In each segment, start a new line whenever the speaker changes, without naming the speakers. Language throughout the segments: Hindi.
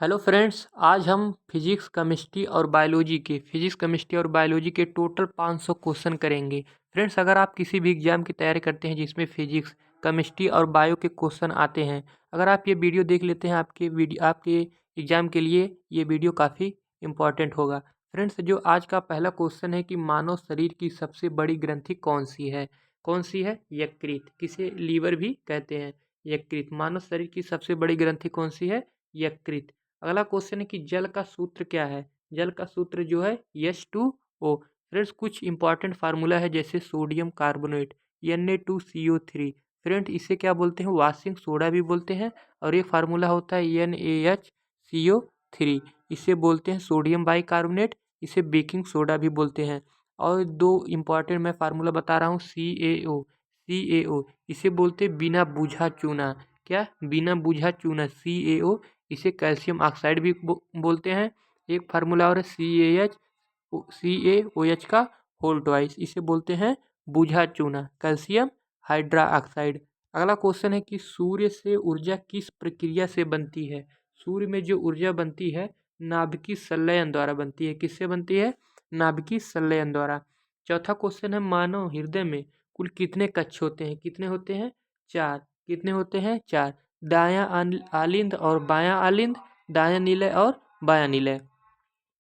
हेलो फ्रेंड्स, आज हम फिजिक्स केमिस्ट्री और बायोलॉजी के टोटल 500 क्वेश्चन करेंगे। फ्रेंड्स, अगर आप किसी भी एग्जाम की तैयारी करते हैं जिसमें फिजिक्स केमिस्ट्री और बायो के क्वेश्चन आते हैं, अगर आप ये वीडियो देख लेते हैं आपके एग्जाम के लिए ये वीडियो काफ़ी इम्पॉर्टेंट होगा। फ्रेंड्स, जो आज का पहला क्वेश्चन है कि मानव शरीर की सबसे बड़ी ग्रंथि कौन सी है? यकृत, किसे लीवर भी कहते हैं। यकृत, मानव शरीर की सबसे बड़ी ग्रंथि कौन सी है? यकृत। अगला क्वेश्चन है कि जल का सूत्र क्या है? जल का सूत्र जो है H2O। फ्रेंड्स, कुछ इंपॉर्टेंट फार्मूला है जैसे सोडियम कार्बोनेट, Na2CO3। फ्रेंड्स, इसे क्या बोलते हैं? वाशिंग सोडा भी बोलते हैं। और ये फार्मूला होता है NaHCO3। इसे बोलते हैं सोडियम बाइकार्बोनेट, इसे बेकिंग सोडा भी बोलते हैं। और दो इंपॉर्टेंट मैं फार्मूला बता रहा हूँ, CaO। इसे बोलते हैं बिना बूझा चूना। क्या? बिना बूझा चूना, CaO। इसे कैल्शियम ऑक्साइड भी बोलते हैं। एक फार्मूला और CaOH का होल ट्वाइस, इसे बोलते हैं बूझा चूना, कैल्शियम हाइड्रा ऑक्साइड। अगला क्वेश्चन है कि सूर्य से ऊर्जा किस प्रक्रिया से बनती है? सूर्य में जो ऊर्जा बनती है नाभिकीय संलयन द्वारा बनती है। किससे बनती है? नाभिकीय संलयन द्वारा। चौथा क्वेश्चन है मानव हृदय में कुल कितने कक्ष होते हैं? कितने होते हैं? 4। कितने होते हैं? 4। दायां आलिंद और बायां आलिंद, दायां निलय और बायां निलय।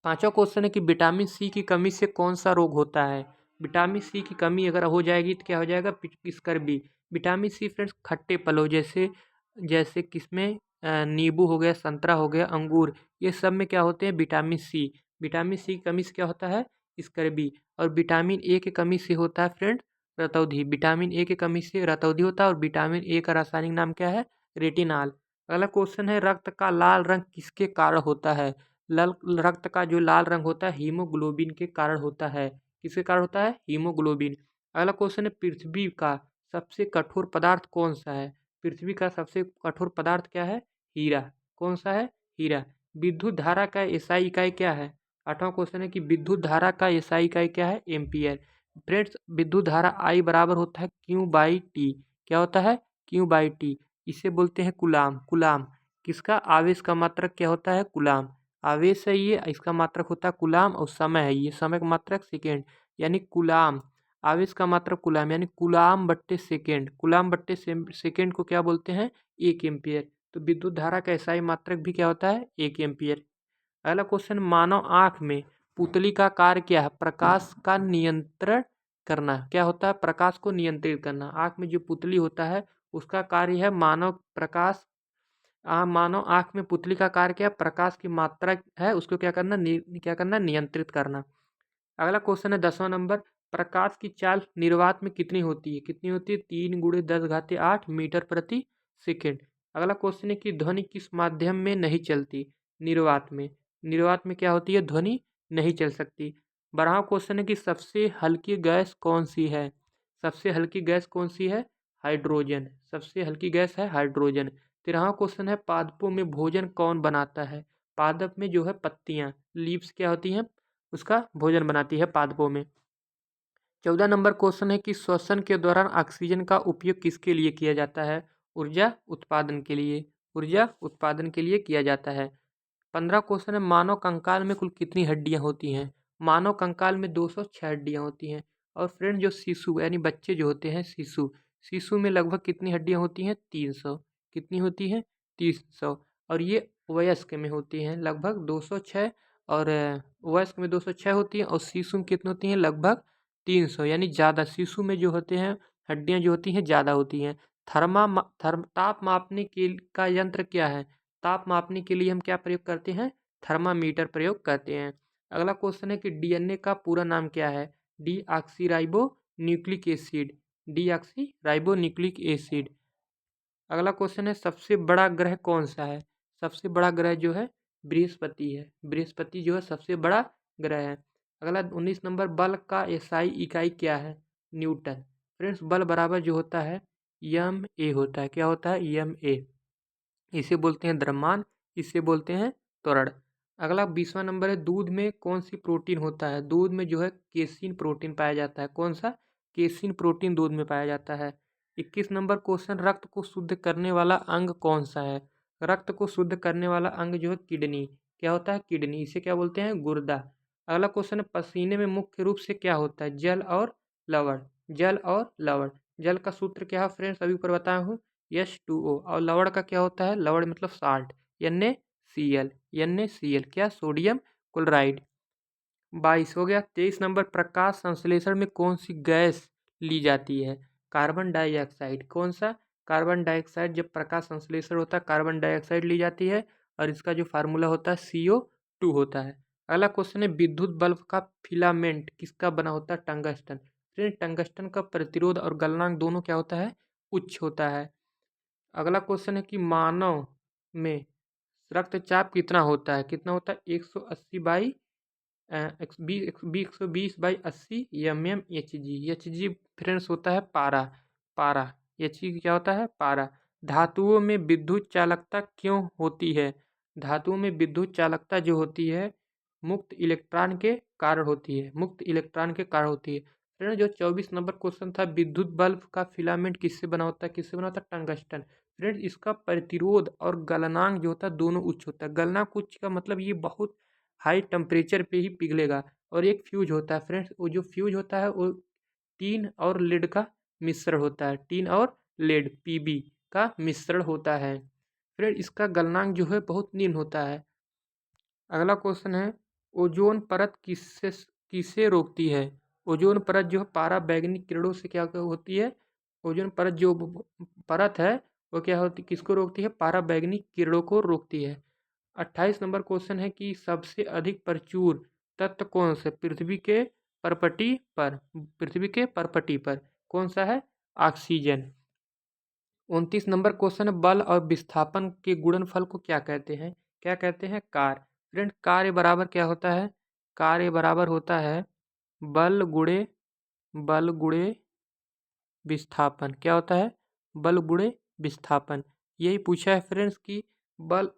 पांचवा क्वेश्चन है कि विटामिन सी की कमी से कौन सा रोग होता है? विटामिन सी की कमी अगर हो जाएगी तो क्या हो जाएगा? स्कर्वी। विटामिन सी फ्रेंड्स खट्टे फलों जैसे जैसे किसमें? नींबू हो गया, संतरा हो गया, अंगूर, ये सब में क्या होते हैं? Vitamin C. विटामिन सी की कमी से क्या होता है? स्कर्वी। और विटामिन ए की कमी से होता है फ्रेंड रतौंधी। विटामिन ए की कमी से रतौंधी होता है। और विटामिन ए का रासायनिक नाम क्या है? रेटिनॉल। अगला क्वेश्चन है रक्त का लाल रंग किसके कारण होता है? लाल रक्त का जो लाल रंग होता है हीमोग्लोबिन के कारण होता है। किसके कारण होता है? हीमोग्लोबिन। अगला क्वेश्चन है पृथ्वी का सबसे कठोर पदार्थ कौन सा है? पृथ्वी का सबसे कठोर पदार्थ क्या है? हीरा। कौन सा है? हीरा। विद्युत धारा का एसआई इकाई क्या है? आठवां क्वेश्चन है कि विद्युत धारा का एसआई इकाई क्या है? एम्पियर। फ्रेंड्स, विद्युत धारा आई बराबर होता है Q/T। क्या होता है? Q/T। इसे बोलते हैं कुलाम। कुलाम किसका? आवेश का मात्रक क्या होता है? कुलाम। आवेश है ये, इसका मात्रक होता है कुलाम। और समय है ये, समय का मात्रक सेकेंड, यानी कुलाम। आवेश का मात्रक कुलाम, यानी कुलाम बट्टे सेकेंड। कुलाम बट्टे सेकेंड को क्या बोलते हैं? 1 एम्पियर। तो विद्युत धारा का एसआई मात्रक भी क्या होता है? 1 एम्पियर। अगला क्वेश्चन, मानव आंख में पुतली का कार्य क्या है? प्रकाश का नियंत्रण करना। क्या होता है? प्रकाश को नियंत्रित करना। आंख में जो पुतली होता है उसका कार्य है मानव आंख में पुतली का कार्य क्या है? प्रकाश की मात्रा है उसको क्या करना? क्या करना? नियंत्रित करना। अगला क्वेश्चन है 10वां नंबर, प्रकाश की चाल निर्वात में कितनी होती है? कितनी होती है? 3 × 10⁸ मीटर प्रति सेकेंड। अगला क्वेश्चन है कि ध्वनि किस माध्यम में नहीं चलती? निर्वात में। निर्वात में क्या होती है? ध्वनि नहीं चल सकती। 12वां क्वेश्चन है कि सबसे हल्की गैस कौन सी है? सबसे हल्की गैस कौन सी है? हाइड्रोजन। सबसे हल्की गैस है हाइड्रोजन। 13वां क्वेश्चन है पादपों में भोजन कौन बनाता है? पादप में जो है पत्तियां, लीव्स क्या होती हैं? उसका भोजन बनाती है पादपों में। 14 नंबर क्वेश्चन है कि श्वसन के दौरान ऑक्सीजन का उपयोग किसके लिए किया जाता है? ऊर्जा उत्पादन के लिए। ऊर्जा उत्पादन के लिए किया जाता है। 15 क्वेश्चन है मानव कंकाल में कुल कितनी हड्डियां होती हैं? मानव कंकाल में 206 हड्डियां होती हैं। और फ्रेंड, जो शिशु यानी बच्चे जो होते हैं शिशु, शिशु में लगभग कितनी हड्डियां होती हैं? 300। कितनी होती हैं? 300। और ये वयस्क में होती हैं लगभग 206। और वयस्क में 206 होती हैं और शिशु में कितनी होती हैं? लगभग 300, यानी ज़्यादा। शिशु में जो होते हैं हड्डियां जो होती हैं ज़्यादा होती हैं। ताप मापने के का यंत्र क्या है? ताप मापने के लिए हम क्या प्रयोग करते हैं? थर्मामीटर प्रयोग करते हैं। अगला क्वेश्चन है कि डीएनए का पूरा नाम क्या है? Deoxyribo nucleic acid. Deoxyribo nucleic acid. अगला क्वेश्चन है सबसे बड़ा ग्रह कौन सा है? सबसे बड़ा ग्रह जो है बृहस्पति है। बृहस्पति जो है सबसे बड़ा ग्रह है। अगला 19 नंबर, बल का एसआई इकाई क्या है? न्यूटन। फ्रेंड्स, बल बराबर जो होता है यम ए होता है। क्या होता है? यम ए। इसे बोलते हैं द्रव्यमान, इसे बोलते हैं त्वरण। अगला 20वां नंबर है दूध में कौन सी प्रोटीन होता है? दूध में जो है केसिन प्रोटीन पाया जाता है। कौन सा? केसिन प्रोटीन दूध में पाया जाता है। 21 नंबर क्वेश्चन, रक्त को शुद्ध करने वाला अंग कौन सा है? रक्त को शुद्ध करने वाला अंग जो है किडनी, क्या होता है? किडनी। इसे क्या बोलते हैं? गुर्दा। अगला क्वेश्चन है, पसीने में मुख्य रूप से क्या होता है? जल और लवण। जल और लवण। जल का सूत्र क्या है फ्रेंड्स? अभी ऊपर बताया हूँ, H2O। और लवण का क्या होता है? लवण मतलब साल्ट, NaCl। NaCl क्या? Sodium chloride. 22 हो गया। 23 नंबर, प्रकाश संश्लेषण में कौन सी गैस ली जाती है? Carbon dioxide. कौन सा? Carbon dioxide. जब प्रकाश संश्लेषण होता है कार्बन डाइऑक्साइड ली जाती है, और इसका जो फार्मूला होता है CO2 होता है। अगला क्वेश्चन है, विद्युत बल्ब का फिलामेंट किसका बना होता है? टंगस्टन। फिर टंगस्टन का प्रतिरोध और गलनांक दोनों क्या होता है? उच्च होता है। अगला क्वेश्चन है कि मानव में रक्तचाप कितना होता है? कितना होता है? 180 बाई 120/80 mmHg। Hg फ्रेंड्स होता है पारा। पारा। Hg क्या होता है? पारा। धातुओं में विद्युत चालकता क्यों होती है? धातुओं में विद्युत चालकता जो होती है मुक्त इलेक्ट्रॉन के कारण होती है। मुक्त इलेक्ट्रॉन के कारण होती है। फ्रेंड जो 24 नंबर क्वेश्चन था, विद्युत बल्ब का फिलामेंट किससे बना होता है? किससे बना होता है? टंगस्टन। फ्रेंड्स इसका प्रतिरोध और गलनांक जो होता है दोनों उच्च होता है। गलनांक उच्च का मतलब ये बहुत हाई टेम्परेचर पे ही पिघलेगा। और एक फ्यूज होता है फ्रेंड्स, वो जो फ्यूज होता है वो टीन और लेड का मिश्रण होता है। टीन और लेड, Pb का मिश्रण होता है। फ्रेंड इसका गलनांक जो है बहुत निम्न होता है। अगला क्वेश्चन है, ओजोन परत किससे किसे रोकती है? ओजोन परत जो है पाराबैंगनी किरणों से क्या होती है? ओजोन परत जो परत है वो क्या होती, किसको रोकती है? पाराबैंगनी किरणों को रोकती है। 28 नंबर क्वेश्चन है कि सबसे अधिक प्रचुर तत्व कौन से पृथ्वी के परपटी पर? पृथ्वी के परपटी पर कौन सा है? ऑक्सीजन। 29 नंबर क्वेश्चन है, बल और विस्थापन के गुणनफल को क्या कहते हैं? क्या कहते हैं? कार्य। फ्रेंड कार्य बराबर क्या होता है? कार्य बराबर होता है बल गुणे विस्थापन। क्या होता है? बल गुणे विस्थापन। यही पूछा है फ्रेंड्स कि बल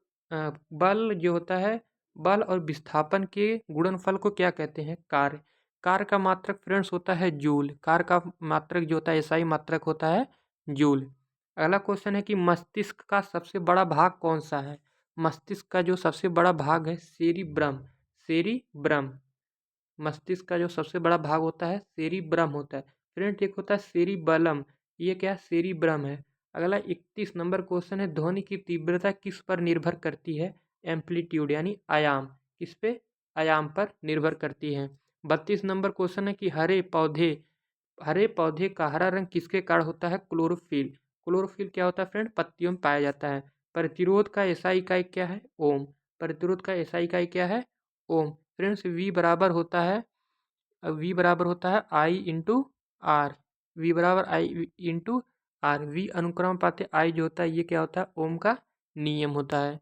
बल जो होता है, बल और विस्थापन के गुणनफल को क्या कहते हैं? कार्य। कार्य का मात्रक फ्रेंड्स होता है जूल। कार्य का मात्रक जो होता है SI मात्रक होता है जूल। अगला क्वेश्चन है कि मस्तिष्क का सबसे बड़ा भाग कौन सा है? मस्तिष्क का जो सबसे बड़ा भाग है सेरिब्रम। सेरिब्रम। मस्तिष्क का जो सबसे बड़ा भाग होता है सेरिब्रम होता है। फ्रेंड एक होता है सेरिबलम, ये क्या? सेरिब्रम है। अगला 31 नंबर क्वेश्चन है, ध्वनि की तीव्रता किस पर निर्भर करती है? एम्पलीट्यूड यानी आयाम। किस पे? आयाम पर निर्भर करती है। 32 नंबर क्वेश्चन है कि हरे पौधे का हरा रंग किसके कारण होता है? क्लोरोफिल। क्लोरोफिल क्या होता है फ्रेंड? पत्तियों में पाया जाता है। प्रतिरोध का SI इकाई क्या है? ओम। प्रतिरोध का SI इकाई क्या है? ओम। फ्रेंड्स V बराबर होता है I इंटू आर। V बराबर I इंटू आर। V अनुक्रम पाते I जो होता है ये क्या होता है? ओम का नियम होता है।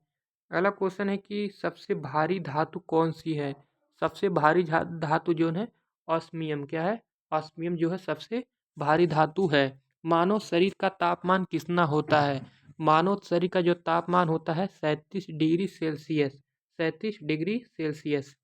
अगला क्वेश्चन है कि सबसे भारी धातु कौन सी है? सबसे भारी धातु जो है ऑस्मियम। क्या है? ऑस्मियम जो है सबसे भारी धातु है। मानव शरीर का तापमान कितना होता है? मानव शरीर का जो तापमान होता है 37 degree Celsius. 37 degree Celsius.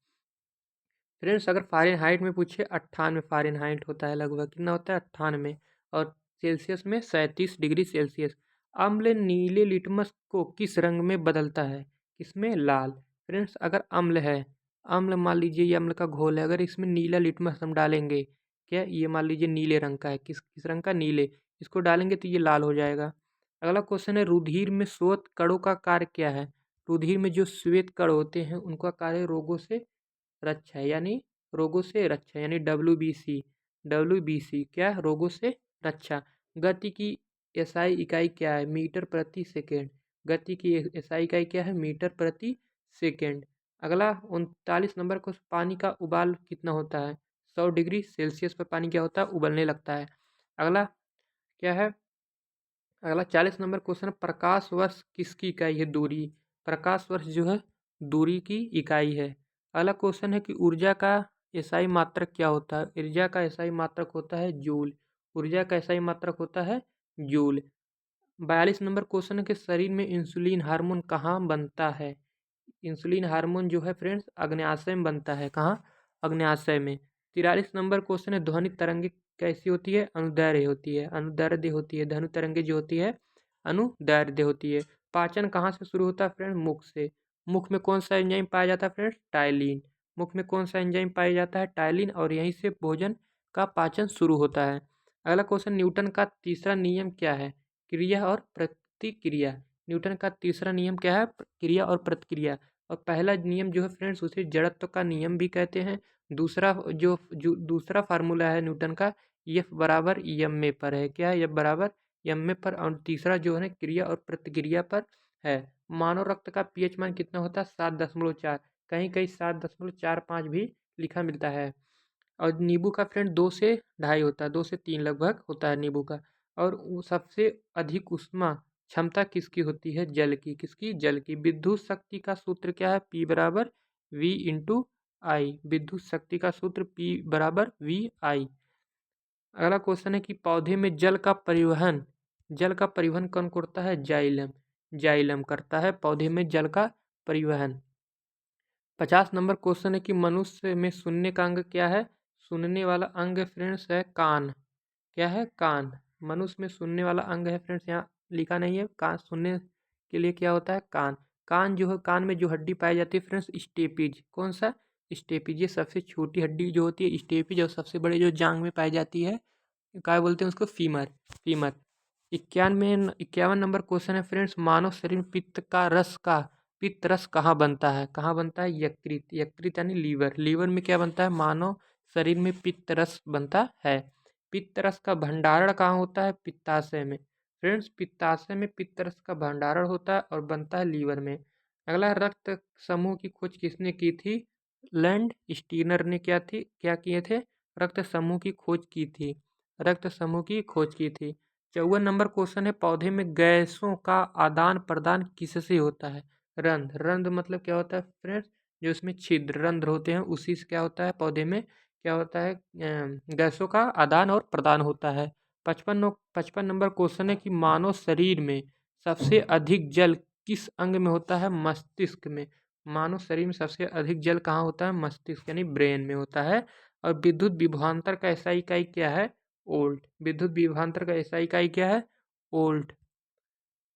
Friends अगर फ़ारेनहाइट में पूछे 98 फ़ारेनहाइट होता है लगभग। कितना होता है? 98। और सेल्सियस में 37 डिग्री सेल्सियस। अम्ल नीले लिटमस को किस रंग में बदलता है? किसमें? लाल। फ्रेंड्स अगर अम्ल है, अम्ल मान लीजिए ये अम्ल का घोल है, अगर इसमें नीला लिटमस हम डालेंगे, क्या ये मान लीजिए नीले रंग का है, किस किस रंग का? नीले। इसको डालेंगे तो ये लाल हो जाएगा। अगला क्वेश्चन है, रुधिर में श्वेत कणों का कार्य क्या है? रुधिर में जो श्वेत कण होते हैं उनका कार्य रोगों से रक्षा है, यानी रोगों से रक्षा, यानी WBC। WBC क्या? रोगों से रक्षा। गति की SI इकाई क्या है? मीटर प्रति सेकेंड। गति की SI इकाई क्या है? मीटर प्रति सेकेंड। अगला 39 नंबर को, पानी का उबाल कितना होता है? 100 डिग्री सेल्सियस पर पानी क्या होता है? उबलने लगता है। अगला क्या है? अगला 40 नंबर क्वेश्चन है, प्रकाश वर्ष किसकी इकाई है? दूरी। प्रकाश वर्ष जो है दूरी की इकाई है। अगला क्वेश्चन है कि ऊर्जा का SI मात्रक क्या होता है? ऊर्जा का SI मात्रक होता है जूल। ऊर्जा का SI मात्रक होता है जूल। 42 नंबर क्वेश्चन है कि शरीर में इंसुलिन हार्मोन कहाँ बनता है? इंसुलिन हार्मोन जो है फ्रेंड्स अग्न्याशय में बनता है। कहाँ? अग्न्याशय में। 43 नंबर क्वेश्चन है, ध्वनि तरंगे कैसी होती है? अनुदैर्ध्य होती है। अनुदैर्ध्य होती है। धनु तरंगे जो होती है अनुदैर्ध्य होती है। पाचन कहाँ से शुरू होता है फ्रेंड्स? मुख से। मुख में कौन सा एंजाइम पाया जाता है फ्रेंड्स? टाइलिन। मुख में कौन सा एंजाइम पाया जाता है? टाइलिन। और यहीं से भोजन का पाचन शुरू होता है। अगला क्वेश्चन, न्यूटन का तीसरा नियम क्या है? क्रिया और प्रतिक्रिया। न्यूटन का तीसरा नियम क्या है? क्रिया और प्रतिक्रिया। और पहला नियम जो है फ्रेंड्स, उसे जड़त्व का नियम भी कहते हैं। दूसरा जो दूसरा फार्मूला है न्यूटन का, एफ बराबर एम में पर है। क्या है? एफ बराबर एम में पर। और तीसरा जो है क्रिया और प्रतिक्रिया पर है। मानव रक्त का पीएच मान कितना होता है? 7.4। कहीं कहीं 7.45 भी लिखा मिलता है। और नींबू का फ्रेंड 2 से ढाई होता है, 2 से 3 लगभग होता है नींबू का। और सबसे अधिक उष्मा क्षमता किसकी होती है? जल की। किसकी? जल की। विद्युत शक्ति का सूत्र क्या है? P बराबर V इंटू आई। विद्युत शक्ति का सूत्र P बराबर V आई। अगला क्वेश्चन है कि पौधे में जल का परिवहन कौन करता है? जाइलम। जाइलम करता है पौधे में जल का परिवहन। 50 नंबर क्वेश्चन है कि मनुष्य में सुनने का अंग क्या है? सुनने वाला अंग फ्रेंड्स है कान। क्या है? कान। मनुष्य में सुनने वाला अंग है फ्रेंड्स, यहाँ लिखा नहीं है। कान सुनने के लिए क्या होता है? कान। कान जो है, कान में जो हड्डी पाई जाती है फ्रेंड्स, स्टेपिज। कौन सा? स्टेपिज। ये सबसे छोटी हड्डी जो होती है स्टेपिज, और सबसे बड़े जो जांग में पाई जाती है, क्या बोलते हैं उसको? फीमर। फीमर। 51 नंबर क्वेश्चन है फ्रेंड्स, मानव शरीर में पित्त रस कहाँ बनता है? कहाँ बनता है? यकृत। यकृत यानी लीवर। लीवर में क्या बनता है? मानव शरीर में पित्त रस बनता है। पित्त रस का भंडारण कहाँ होता है? पित्ताशय में। फ्रेंड्स, पित्ताशय में पित्त रस का भंडारण होता है और बनता है लीवर में। अगला, रक्त समूह की खोज किसने की थी? लैंड स्टीनर ने क्या किए थे? रक्त समूह की खोज की थी। रक्त समूह की खोज की थी। 54 नंबर क्वेश्चन है, पौधे में गैसों का आदान प्रदान किससे होता है? रंध्र। रंध्र मतलब क्या होता है फ्रेंड्स? जो इसमें छिद्र रंध्र होते हैं, उसी से क्या होता है? पौधे में क्या होता है? गैसों का आदान और प्रदान होता है। 55 नंबर क्वेश्चन है कि मानव शरीर में सबसे अधिक जल किस अंग में होता है? मस्तिष्क में। मानव शरीर में सबसे अधिक जल कहाँ होता है? मस्तिष्क यानी ब्रेन में होता है। और विद्युत विभवांतर का SI इकाई क्या है? ओल्ट। विद्युत विभवांतर का SI इकाई क्या है? ओल्ट।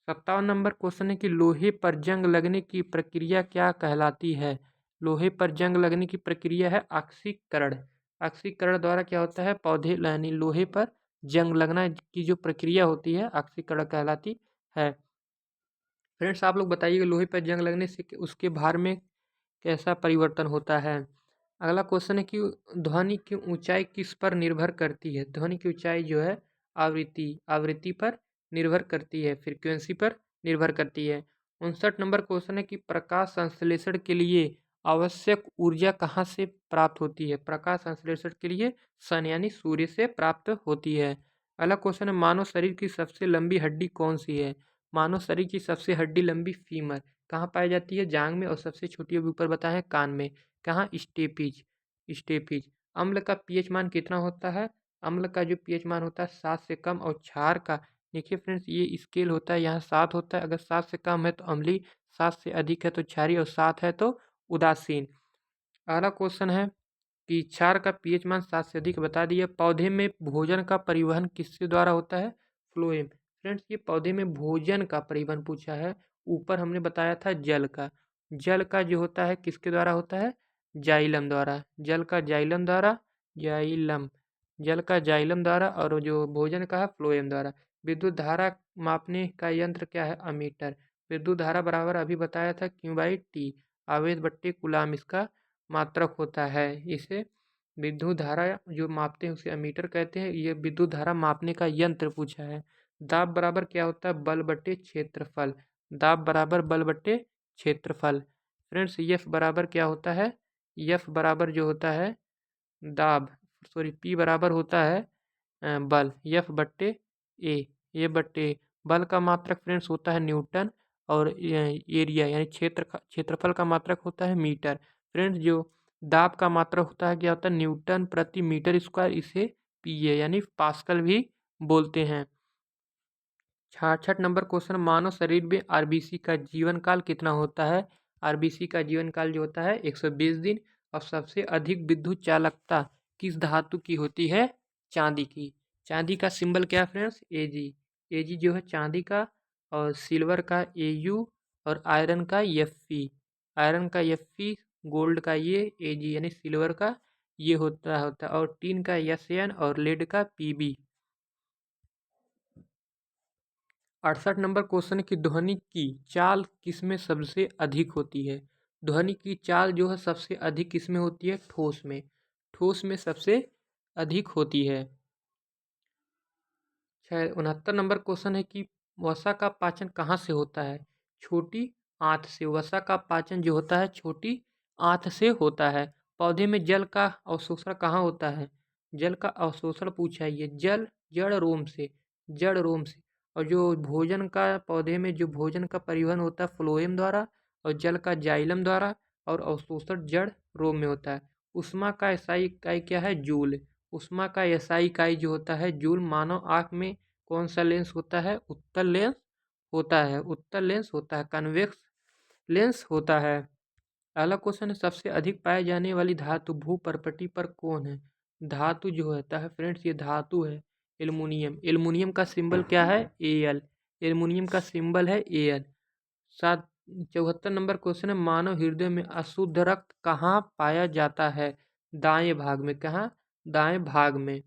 57 नंबर क्वेश्चन है कि लोहे पर जंग लगने की प्रक्रिया क्या कहलाती है? लोहे पर जंग लगने की प्रक्रिया है ऑक्सीकरण। ऑक्सीकरण द्वारा क्या होता है? पौधे यानी लोहे पर जंग लगना की जो प्रक्रिया होती है, ऑक्सीकरण कहलाती है। फ्रेंड्स, आप लोग बताइएगा, लोहे पर जंग लगने से उसके भार में कैसा परिवर्तन होता है? अगला क्वेश्चन है कि ध्वनि की ऊंचाई किस पर निर्भर करती है? ध्वनि की ऊंचाई जो है आवृत्ति पर निर्भर करती है, फ्रीक्वेंसी पर निर्भर करती है। 59 नंबर क्वेश्चन है कि प्रकाश संश्लेषण के लिए आवश्यक ऊर्जा कहाँ से प्राप्त होती है? प्रकाश संश्लेषण के लिए सन यानी सूर्य से प्राप्त होती है। अगला क्वेश्चन है, मानव शरीर की सबसे लंबी हड्डी कौन सी है? मानव शरीर की सबसे हड्डी लंबी फीमर। कहाँ पाई जाती है? जांग में। और सबसे छोटी अभी ऊपर बताए हैं, कान में। कहाँ? स्टेपिज। स्टेपिज। अम्ल का पीएच मान कितना होता है? अम्ल का जो पीएच मान होता है 7 से कम। और क्षार का, देखिए फ्रेंड्स, ये स्केल होता है, यहाँ 7 होता है। अगर 7 से कम है तो अम्लीय, 7 से अधिक है तो क्षारीय, और 7 है तो उदासीन। अगला क्वेश्चन है कि क्षार का पीएच मान 7 से अधिक बता दिए। पौधे में भोजन का परिवहन किसके द्वारा होता है? फ्लोएम। फ्रेंड्स, ये पौधे में भोजन का परिवहन पूछा है। ऊपर हमने बताया था जल का। जल का जो होता है किसके द्वारा होता है? जाइलम द्वारा। जल का जाइलम द्वारा। जाइलम। जल का जाइलम द्वारा। और जो भोजन का है फ्लोएम द्वारा। विद्युत धारा मापने का यंत्र क्या है? अमीटर। विद्युत धारा बराबर अभी बताया था Q/T। आवेश बट्टे कुलाम इसका मात्रक होता है। इसे विद्युत धारा जो मापते हैं उसे अमीटर कहते हैं। ये विद्युत धारा मापने का यंत्र पूछा है। दाब बराबर क्या होता है? बल बट्टे क्षेत्रफल। दाब बराबर बल बट्टे क्षेत्रफल। फ्रेंड्स, एफ बराबर क्या होता है? एफ बराबर जो होता है दाब, सॉरी, पी बराबर होता है बल, एफ बट्टे ए। ए बट्टे बल का मात्रक फ्रेंड्स होता है न्यूटन। और एरिया यानी क्षेत्रफल का मात्रक होता है मीटर। फ्रेंड्स, जो दाब का मात्रक होता है क्या होता है? न्यूटन प्रति मीटर स्क्वायर। इसे पीए यानी पास्कल भी बोलते हैं। 66 नंबर क्वेश्चन, मानव शरीर में आरबीसी का जीवन काल कितना होता है? आरबीसी का जीवन काल जो होता है 120 दिन। और सबसे अधिक विद्युत चालकता किस धातु की होती है? चांदी की। चांदी का सिंबल क्या है फ्रेंड्स? एजी। एजी जो है चांदी का और सिल्वर का AU और आयरन का Fe। आयरन का Fe, गोल्ड का ये Ag, यानी सिल्वर का ये होता है और टीन का SN और लेड का Pb। 68 नंबर क्वेश्चन है कि ध्वनि की चाल किसमें सबसे अधिक होती है। ध्वनि की चाल जो है सबसे अधिक किसमें होती है, ठोस में। ठोस में सबसे अधिक होती है। 69 नंबर क्वेश्चन है कि वसा का पाचन कहाँ से होता है। छोटी आंत से। वसा का पाचन जो होता है छोटी आंत से होता है। पौधे में जल का अवशोषण कहाँ होता है। जल का अवशोषण पूछा है ये जल जड़ रोम से। जड़ रोम से। और जो भोजन का पौधे में जो भोजन का परिवहन होता है फ्लोएम द्वारा और जल का जाइलम द्वारा और अवशोषण जड़ रोम में होता है। ऊष्मा का एसआई इकाई क्या है, जूल। ऊष्मा का एसआई इकाई जो होता है जूल। मानव आँख में कौन सा लेंस होता है, उत्तल लेंस होता है। उत्तल लेंस होता है, कन्वेक्स लेंस होता है। अगला क्वेश्चन है सबसे अधिक पाए जाने वाली धातु भूपर्पटी पर कौन है। धातु जो होता है फ्रेंड्स ये धातु है एल्युमिनियम। एल्युमिनियम का सिंबल क्या है, Al। एल्युमिनियम का सिंबल है Al। 74 नंबर क्वेश्चन है मानव हृदय में अशुद्ध रक्त कहाँ पाया जाता है। दाएं भाग में। कहाँ, दाएं भाग में।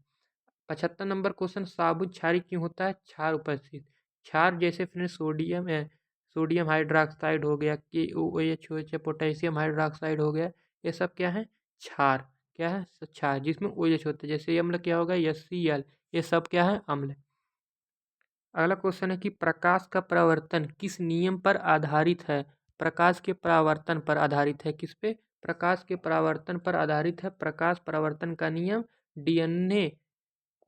75 नंबर क्वेश्चन साबुत क्षारी क्यों होता है, क्षार उपस्थित। क्षार जैसे फ्रेंड्स सोडियम है, सोडियम हाइड्रोक्साइड हो गया, KOH हो गया, पोटेशियम हाइड्रोक्साइड हो गया, ये सब क्या है, क्षार। क्या है, क्षार जिसमें OH होता है। जैसे अम्ल क्या होगा, HCl, ये सब क्या है, अम्ल। अगला क्वेश्चन है कि प्रकाश का परावर्तन किस नियम पर आधारित है। प्रकाश के परावर्तन पर आधारित है, किस पे, प्रकाश के परावर्तन पर आधारित है। प्रकाश परावर्तन का नियम DNA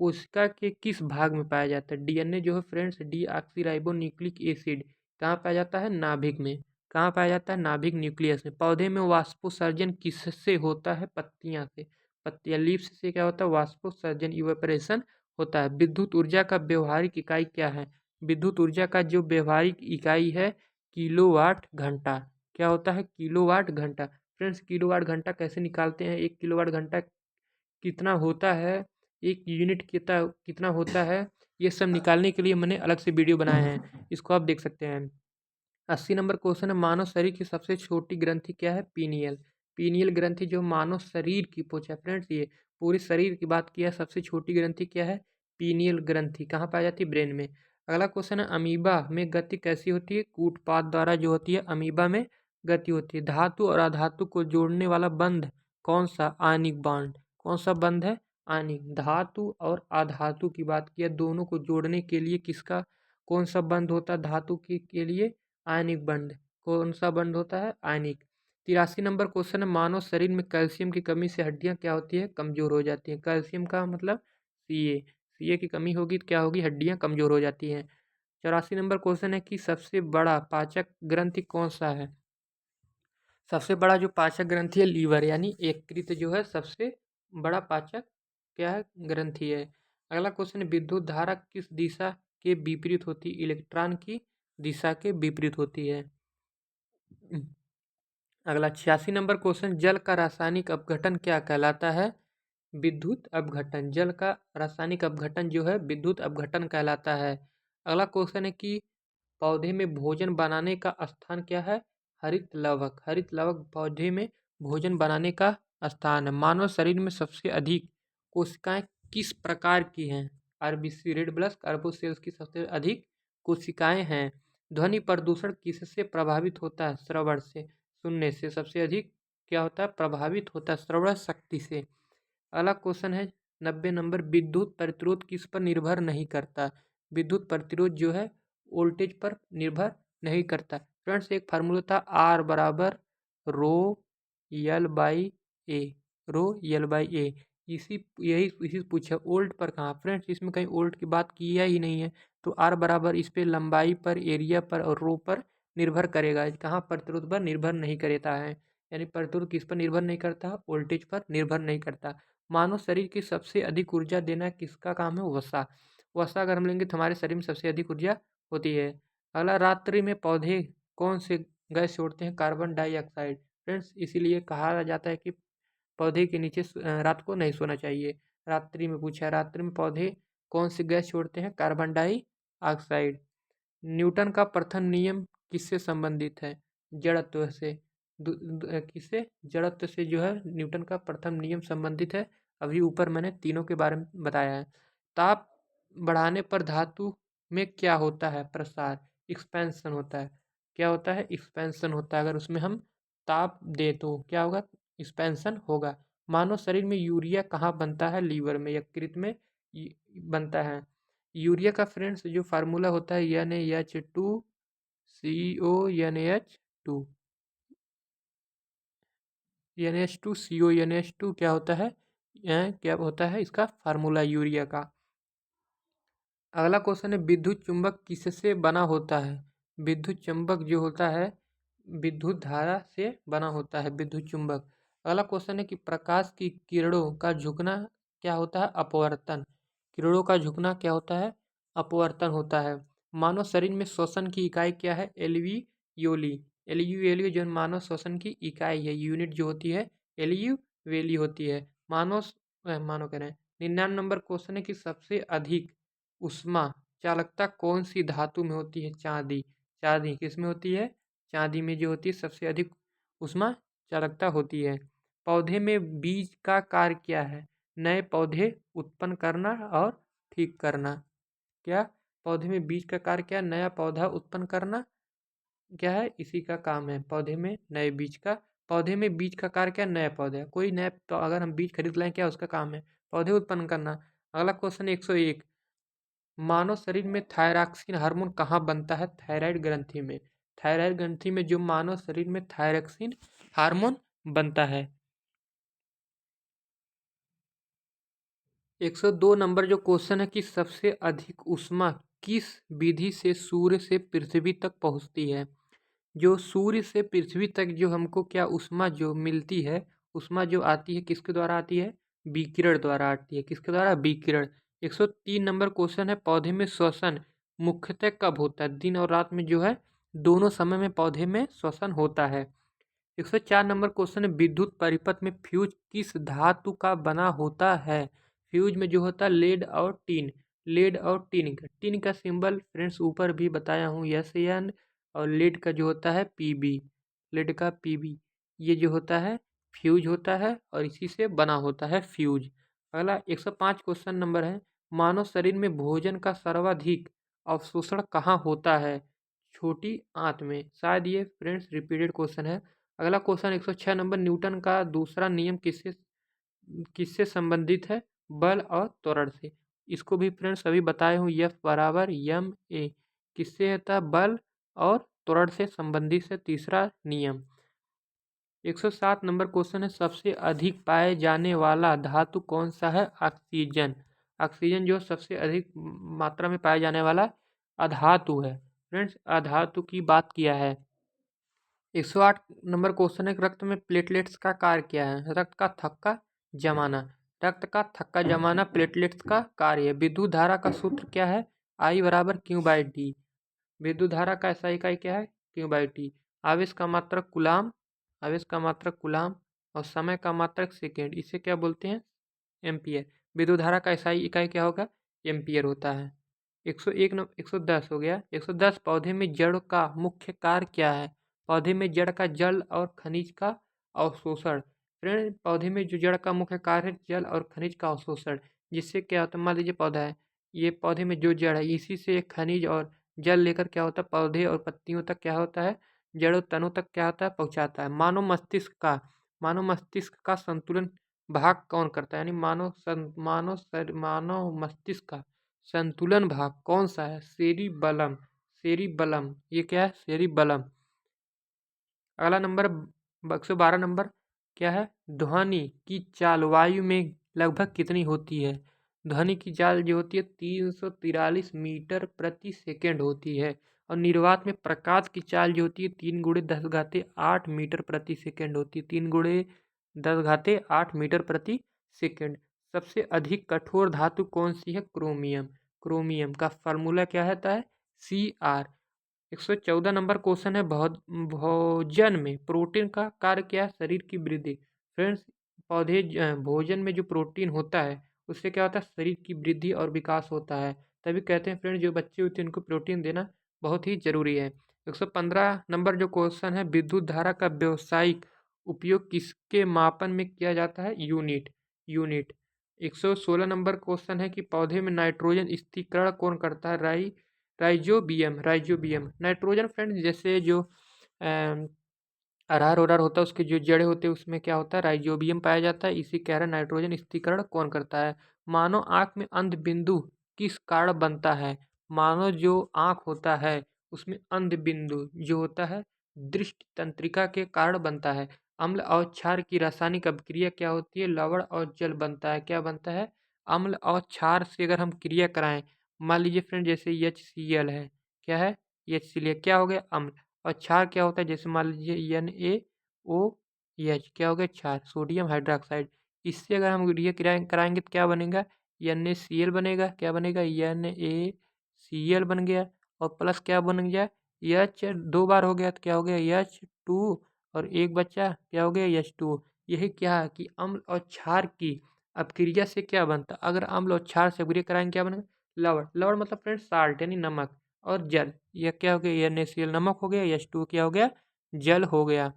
कोशिका के किस भाग में पाया जाता है। DNA जो है फ्रेंड्स डीऑक्सीराइबो न्यूक्लिक एसिड कहाँ पाया जाता है, नाभिक में। कहाँ पाया जाता है, नाभिक न्यूक्लियस में। पौधे में वाष्पोत्सर्जन किससे होता है, पत्तियां से। पत्तियां लीव्स से क्या होता है, वाष्पोत्सर्जन इवेपोरेशन होता है। विद्युत ऊर्जा का व्यवहारिक इकाई क्या है। विद्युत ऊर्जा का जो व्यवहारिक इकाई है किलोवाट घंटा। क्या होता है, किलोवाट घंटा। फ्रेंड्स किलोवाट घंटा कैसे निकालते हैं, 1 किलोवाट घंटा कितना होता है, एक यूनिट कितना कितना होता है, ये सब निकालने के लिए मैंने अलग से वीडियो बनाए हैं, इसको आप देख सकते हैं। 80 नंबर क्वेश्चन है मानव शरीर की सबसे छोटी ग्रंथि क्या है, पीनियल। पीनियल ग्रंथि जो मानव शरीर की पूछा है फ्रेंड्स, ये पूरे शरीर की बात की है, सबसे छोटी ग्रंथि क्या है, पीनियल ग्रंथि। कहाँ पाई जाती है, ब्रेन में। अगला क्वेश्चन है अमीबा में गति कैसी होती है, कूटपाथ द्वारा जो होती है अमीबा में गति होती है। धातु और अधातु को जोड़ने वाला बंध कौन सा, आयनिक बॉन्ड। कौन सा बंध है, आयनिक। धातु और अधातु की बात की है, दोनों को जोड़ने के लिए किसका कौन सा बंध होता है, धातु के लिए आयनिक बंध। कौन सा बंध होता है, आयनिक। 83 नंबर क्वेश्चन है मानव शरीर में कैल्शियम की कमी से हड्डियां क्या होती है, कमजोर हो जाती हैं। कैल्शियम का मतलब सी ए की कमी होगी तो क्या होगी, हड्डियां कमजोर हो जाती हैं। 84 नंबर क्वेश्चन है कि सबसे बड़ा पाचक ग्रंथि कौन सा है। सबसे बड़ा जो पाचक ग्रंथि है लीवर, यानी यकृत जो है सबसे बड़ा पाचक क्या है, ग्रंथि है। अगला क्वेश्चन है विद्युत धारा किस दिशा के विपरीत होती है, इलेक्ट्रॉन की दिशा के विपरीत होती है। अगला 86 नंबर क्वेश्चन जल का रासायनिक अपघटन क्या कहलाता है, विद्युत अपघटन। जल का रासायनिक अपघटन जो है विद्युत अपघटन कहलाता है। अगला क्वेश्चन है कि पौधे में भोजन बनाने का स्थान क्या है, हरित लवक। हरित लवक पौधे में भोजन बनाने का स्थान है। मानव शरीर में सबसे अधिक कोशिकाएं किस प्रकार की हैं, RBC रेड ब्लड कार्बोसेल्स की सबसे अधिक कोशिकाएं हैं। ध्वनि प्रदूषण किससे प्रभावित होता है, श्रवण से, सुनने से सबसे अधिक क्या होता है, प्रभावित होता है श्रवण शक्ति से। अगला क्वेश्चन है 90 नंबर विद्युत प्रतिरोध किस पर निर्भर नहीं करता। विद्युत प्रतिरोध जो है वोल्टेज पर निर्भर नहीं करता। फ्रेंड्स एक फार्मूला था आर बराबर रो यल by A. Row L by ए, इसी पूछा ओल्ट पर कहाँ, फ्रेंड्स इसमें कहीं ओल्ट की बात किया ही नहीं है। तो आर बराबर इस पे लंबाई पर, एरिया पर और रो पर निर्भर करेगा, कहाँ प्रतिरोध पर निर्भर नहीं करता है। यानी प्रतिरोध किस पर निर्भर नहीं करता, वोल्टेज पर निर्भर नहीं करता। मानव शरीर की सबसे अधिक ऊर्जा देना किसका काम है, वसा। वसा अगर हम लेंगे तो हमारे शरीर में सबसे अधिक ऊर्जा होती है। अगला रात्रि में पौधे कौन से गैस छोड़ते हैं, कार्बन डाइऑक्साइड। फ्रेंड्स इसीलिए कहा जाता है कि पौधे के नीचे रात को नहीं सोना चाहिए। रात्रि में पूछा है, रात्रि में पौधे कौन सी गैस छोड़ते हैं, कार्बन डाइऑक्साइड। न्यूटन का प्रथम नियम किससे संबंधित है? जड़त्व से। किससे? जड़त्व से जो है न्यूटन का प्रथम नियम संबंधित है। अभी ऊपर मैंने तीनों के बारे में बताया है। ताप बढ़ाने पर धातु में क्या होता है? प्रसार, एक्सपेंशन होता है। क्या होता है? एक्सपेंशन होता है। अगर उसमें हम ताप दे तो क्या होगा? एक्सपेंशन होगा। मानव शरीर में यूरिया कहाँ बनता है? लीवर में, यकृत में बनता है। यूरिया का फ्रेंड्स जो फार्मूला होता है NaH2CO NH2 NH2CO NH2 क्या होता है? क्या होता है इसका फार्मूला यूरिया का। अगला क्वेश्चन है विद्युत चुंबक किससे बना होता है? विद्युत चुंबक जो होता है विद्युत धारा से बना होता है विद्युत चुंबक। अगला क्वेश्चन है कि प्रकाश की किरणों का झुकना क्या होता है? अपवर्तन। किरणों का झुकना क्या होता है? अपवर्तन होता है। मानव शरीर में श्वसन की इकाई क्या है? एलवीयोली। एलवीयोली जो मानव श्वसन की इकाई है, यूनिट जो होती है एलवीयोली होती है। मानव कह रहे हैं। 99 नंबर क्वेश्चन है कि सबसे अधिक उष्मा चालकता कौन सी धातु में होती है? चांदी। चांदी किस में होती है? चांदी में जो होती है सबसे अधिक उष्मा चालकता होती है। पौधे में बीज का कार्य क्या है? नए पौधे उत्पन्न करना और ठीक करना। क्या? पौधे में बीज का कार्य क्या है? नया पौधा उत्पन्न करना क्या है? इसी का काम है पौधे में नए बीज का। पौधे में बीज का कार्य क्या है? नया पौधा, कोई नया तो अगर हम बीज खरीद लाएं क्या उसका काम है? पौधे उत्पन्न करना। अगला क्वेश्चन 101। मानव शरीर में थायरॉक्सिन हार्मोन कहाँ बनता है? थायराइड ग्रंथि में। थायराइड ग्रंथि में जो मानव शरीर में थायरॉक्सिन हार्मोन बनता है। 102 नंबर जो क्वेश्चन है कि सबसे अधिक ऊष्मा किस विधि से सूर्य से पृथ्वी तक पहुंचती है? जो सूर्य से पृथ्वी तक जो हमको क्या ऊष्मा जो मिलती है, ऊष्मा जो आती है किसके द्वारा आती है? विकिरण द्वारा आती है। किसके द्वारा? विकिरण। 103 नंबर क्वेश्चन है पौधे में श्वसन मुख्यतः कब होता है? दिन और रात में जो है दोनों समय में पौधे में श्वसन होता है। 104 नंबर क्वेश्चन है विद्युत परिपथ में फ्यूज किस धातु का बना होता है? फ्यूज में जो होता है लेड और टीन। लेड और टीन का सिंबल फ्रेंड्स ऊपर भी बताया हूँ SN। और लेड का जो होता है PB। लेड का PB ये जो होता है फ्यूज होता है और इसी से बना होता है फ्यूज। अगला 105 क्वेश्चन नंबर है मानव शरीर में भोजन का सर्वाधिक अवशोषण कहाँ होता है? छोटी आंत में। शायद ये फ्रेंड्स रिपीटेड क्वेश्चन है। अगला क्वेश्चन 106 नंबर न्यूटन का दूसरा नियम किससे किससे संबंधित है? बल और त्वरण से। इसको भी फ्रेंड्स अभी बताए हूँ F बराबर ma। किससे होता है? बल और त्वरण से संबंधित है तीसरा नियम। 107 नंबर क्वेश्चन है सबसे अधिक पाए जाने वाला धातु कौन सा है? ऑक्सीजन। ऑक्सीजन जो सबसे अधिक मात्रा में पाया जाने वाला अधातु है। फ्रेंड्स अधातु की बात किया है। 108 नंबर क्वेश्चन है रक्त में प्लेटलेट्स का कार्य क्या है? रक्त का थक्का जमाना। रक्त का थक्का जमाना प्लेटलेट्स का कार्य है। विद्युत धारा का सूत्र क्या है? I बराबर Q/T। विद्युत धारा का SI इकाई क्या है? Q/T। आवेश का मात्रक कूलाम। आवेश का मात्रक कूलाम और समय का मात्रक सेकेंड। इसे क्या बोलते हैं? एम्पियर। विद्युत धारा का SI इकाई क्या होगा? एम्पियर होता है। 101 110 हो गया। 110 पौधे में जड़ का मुख्य कार्य क्या है? पौधे में जड़ का जल और खनिज का अवशोषण। फ्रेंड पौधे में जो जड़ का मुख्य कार्य है जल और खनिज का अवशोषण। जिससे क्या होता है? मान लीजिए पौधा है, ये पौधे में जो जड़ है इसी से खनिज और जल लेकर क्या होता है पौधे और पत्तियों तक क्या होता है? जड़ों तनों तक क्या होता है? पहुँचाता है। मानव मस्तिष्क का संतुलन भाग कौन करता है? यानी मानव मस्तिष्क का संतुलन भाग कौन सा है? सेरिबलम। सेरिबलम ये क्या है? सेरिबलम। अगला नंबर 112 नंबर क्या है? ध्वनि की चाल वायु में लगभग कितनी होती है? ध्वनि की चाल जो होती है 343 मीटर प्रति सेकेंड होती है। और निर्वात में प्रकाश की चाल जो होती है 3 × 10⁸ मीटर प्रति सेकेंड होती है। 3 × 10⁸ मीटर प्रति सेकेंड। सबसे अधिक कठोर धातु कौन सी है? क्रोमियम। क्रोमियम का फार्मूला क्या होता है? Cr। 114 नंबर क्वेश्चन है भोजन में प्रोटीन का कार्य क्या है? शरीर की वृद्धि। फ्रेंड्स भोजन में जो प्रोटीन होता है उससे क्या होता है? शरीर की वृद्धि और विकास होता है। तभी कहते हैं फ्रेंड्स जो बच्चे होते हैं उनको प्रोटीन देना बहुत ही ज़रूरी है। 115 नंबर जो क्वेश्चन है, विद्युत धारा का व्यावसायिक उपयोग किसके मापन में किया जाता है? यूनिट। यूनिट। 116 नंबर क्वेश्चन है कि पौधे में नाइट्रोजन स्थिरीकरण कौन करता है? राइजोबियम। राइजोबियम। नाइट्रोजन फ्रेंड्स जैसे जो अरहर ओरहर होता है, उसके जो जड़ें होते हैं उसमें क्या होता है? राइजोबियम पाया जाता है। इसी कारण नाइट्रोजन स्थिरीकरण कौन करता है? मानव आँख में अंध बिंदु किस कारण बनता है? मानव जो आँख होता है उसमें अंध बिंदु जो होता है दृष्टि तंत्रिका के कारण बनता है। अम्ल और क्षार की रासायनिक अभिक्रिया क्या होती है? लवण और जल बनता है। क्या बनता है? अम्ल और क्षार से अगर हम क्रिया कराएं, मान लीजिए फ्रेंड जैसे HCl है, क्या है? HCl क्या हो गया? अम्ल। और क्षार क्या होता है? जैसे मान लीजिए NaOH क्या हो गया? क्षार, सोडियम हाइड्रोक्साइड। इससे अगर हम क्रिया कराएंगे तो क्या बनेगा? NaCl बनेगा। क्या बनेगा? NaCl बन गया। और प्लस क्या बन गया? H दो बार हो गया तो क्या हो गया? H2। और एक बच्चा क्या हो गया? H2। यही क्या है कि अम्ल और क्षार की अपक्रिया से क्या बनता है? अगर अम्ल और क्षार से अपक्रिया कराएंगे क्या बनेगा? लवण। लवण मतलब फ्रेंड साल्ट यानी नमक। और जल, यह क्या हो गया? NaCl नमक हो गया, H2 क्या हो गया? जल हो गया।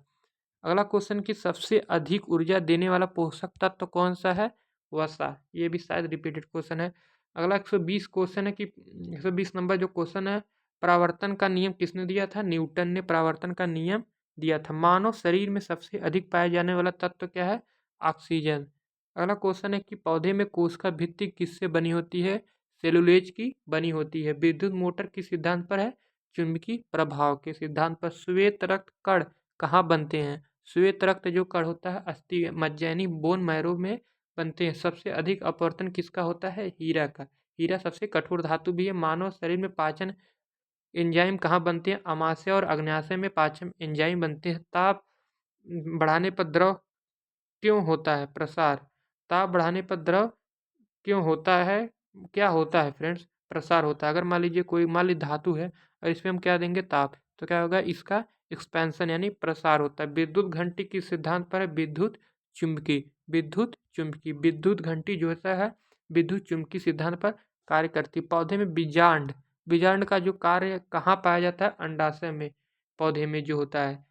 अगला क्वेश्चन कि सबसे अधिक ऊर्जा देने वाला पोषक तत्व कौन सा है? वसा। ये भी शायद रिपीटेड क्वेश्चन है। अगला 120 क्वेश्चन है कि 120 नंबर जो क्वेश्चन है, परावर्तन का नियम किसने दिया था? न्यूटन ने परावर्तन का नियम दिया था। मानव शरीर में सबसे अधिक पाया जाने वाला तत्व क्या है? ऑक्सीजन। अगला क्वेश्चन है कि पौधे में कोशिका भित्ति किससे बनी होती है? सेलुलोज की बनी होती है। विद्युत मोटर किस सिद्धांत पर है? चुंबकीय प्रभाव के सिद्धांत पर। श्वेत रक्त कण कहाँ बनते हैं? श्वेत रक्त जो कण होता है अस्थि मज्जा यानी बोन मैरो में बनते हैं। सबसे अधिक अपवर्तन किसका होता है? हीरा का। हीरा सबसे कठोर धातु भी है। मानव शरीर में पाचन एंजाइम कहाँ बनते हैं? अमाशय और अग्न्याशय में पाचन एंजाइम बनते हैं। ताप बढ़ाने पर द्रव क्यों होता है? प्रसार। ताप बढ़ाने पर द्रव क्यों होता है? क्या होता है फ्रेंड्स? प्रसार होता है। अगर मान लीजिए कोई मान लीजिए धातु है और इसमें हम क्या देंगे? ताप, तो क्या होगा? इसका एक्सपेंशन यानी प्रसार होता है। विद्युत घंटी किस सिद्धांत पर है? विद्युत चुंबकी। विद्युत चुंबकी। विद्युत घंटी जो होता है विद्युत चुंबकी सिद्धांत पर कार्य करती है। पौधे में बीजांड, बीजांड का जो कार्य कहाँ पाया जाता है? अंडाशय में, पौधे में जो होता है।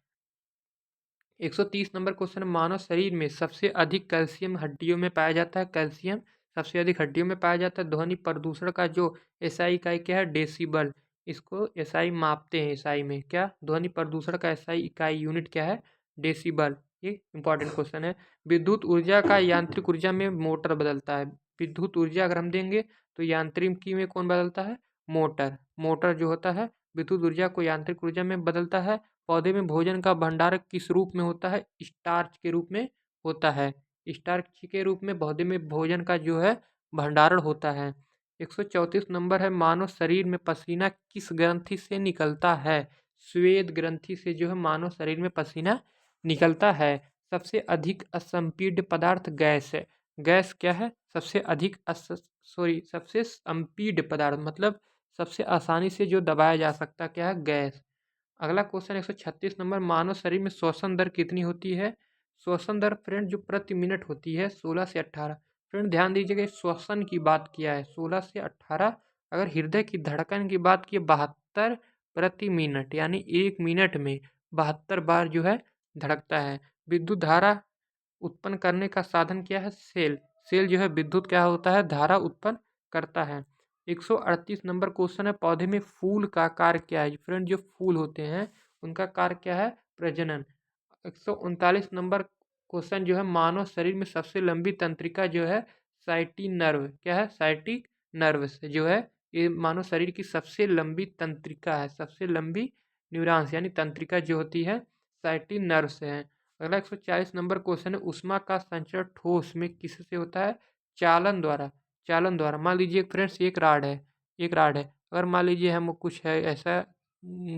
130 नंबर क्वेश्चन, मानव शरीर में सबसे अधिक कैल्शियम हड्डियों में पाया जाता है। कैल्शियम सबसे अधिक हड्डियों में पाया जाता है। ध्वनि प्रदूषण का जो एसआई इकाई क्या है? डेसिबल। इसको एसआई मापते हैं। एसआई में क्या? ध्वनि प्रदूषण का एसआई इकाई यूनिट क्या है? डेसिबल। ये इंपॉर्टेंट क्वेश्चन है। विद्युत ऊर्जा का यांत्रिक ऊर्जा में मोटर बदलता है। विद्युत ऊर्जा अगर हम देंगे तो यांत्रिकी में कौन बदलता है? मोटर। मोटर जो होता है विद्युत ऊर्जा को यांत्रिक ऊर्जा में बदलता है। पौधे में भोजन का भंडारण किस रूप में होता है? स्टार्च के रूप में होता है। स्टार्च के रूप में पौधे में भोजन का जो है भंडारण होता है। 134 नंबर है, मानव शरीर में पसीना किस ग्रंथि से निकलता है? श्वेत ग्रंथि से जो है मानव शरीर में पसीना निकलता है। सबसे अधिक असंपीड्य पदार्थ गैस है। गैस क्या है? सबसे अधिक सबसे संपीड्य पदार्थ मतलब सबसे आसानी से जो दबाया जा सकता क्या है? गैस। अगला क्वेश्चन 136 नंबर, मानव शरीर में श्वसन दर कितनी होती है? श्वसन दर फ्रेंड जो प्रति मिनट होती है 16 से 18। फ्रेंड ध्यान दीजिएगा, श्वसन की बात किया है 16 से 18। अगर हृदय की धड़कन की बात की 72 प्रति मिनट यानी 1 मिनट में 72 बार जो है धड़कता है। विद्युत धारा उत्पन्न करने का साधन क्या है? सेल। सेल जो है विद्युत क्या होता है? धारा उत्पन्न करता है। 138 नंबर क्वेश्चन है, पौधे में फूल का कार्य क्या है? फ्रेंड जो फूल होते हैं उनका कार्य क्या है? प्रजनन। 139 नंबर क्वेश्चन जो है, मानव शरीर में सबसे लंबी तंत्रिका जो है साइटिक नर्व। क्या है? साइटिक नर्व से जो है ये मानव शरीर की सबसे लंबी तंत्रिका है। सबसे लंबी न्यूरॉन्स यानी तंत्रिका जो होती है साइटिक नर्व से है। अगला 140 नंबर क्वेश्चन है, उष्मा का संचरण ठोस में किससे होता है? चालन द्वारा। चालन द्वारा। मान लीजिए फ्रेंड्स एक राड है, एक राड है। अगर मान लीजिए हम कुछ है ऐसा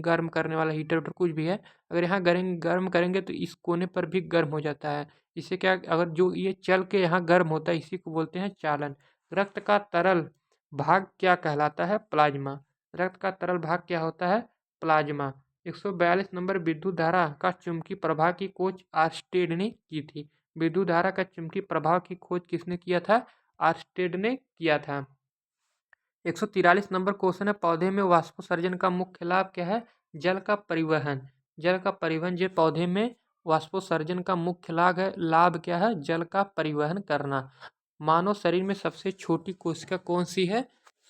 गर्म करने वाला हीटर वीटर कुछ भी है, अगर यहाँ गर्म करेंगे तो इस कोने पर भी गर्म हो जाता है। इससे क्या, अगर जो ये चल के यहाँ गर्म होता है इसी को बोलते हैं चालन। रक्त का तरल भाग क्या कहलाता है? प्लाज्मा। रक्त का तरल भाग क्या होता है? प्लाज्मा। 142 नंबर, विद्युत धारा का चुंबकीय प्रभाव की खोज आर्स्टेड ने की थी। विद्युत धारा का चुंबकीय प्रभाव की खोज किसने किया था? आर्स्टेड ने किया था। 143 नंबर क्वेश्चन है, पौधे में वाष्पोत्सर्जन का मुख्य लाभ क्या है? जल का परिवहन। जल का परिवहन जो पौधे में वाष्पोत्सर्जन का मुख्य लाभ क्या है? जल का परिवहन करना। मानव शरीर में सबसे छोटी कोशिका कौन सी है?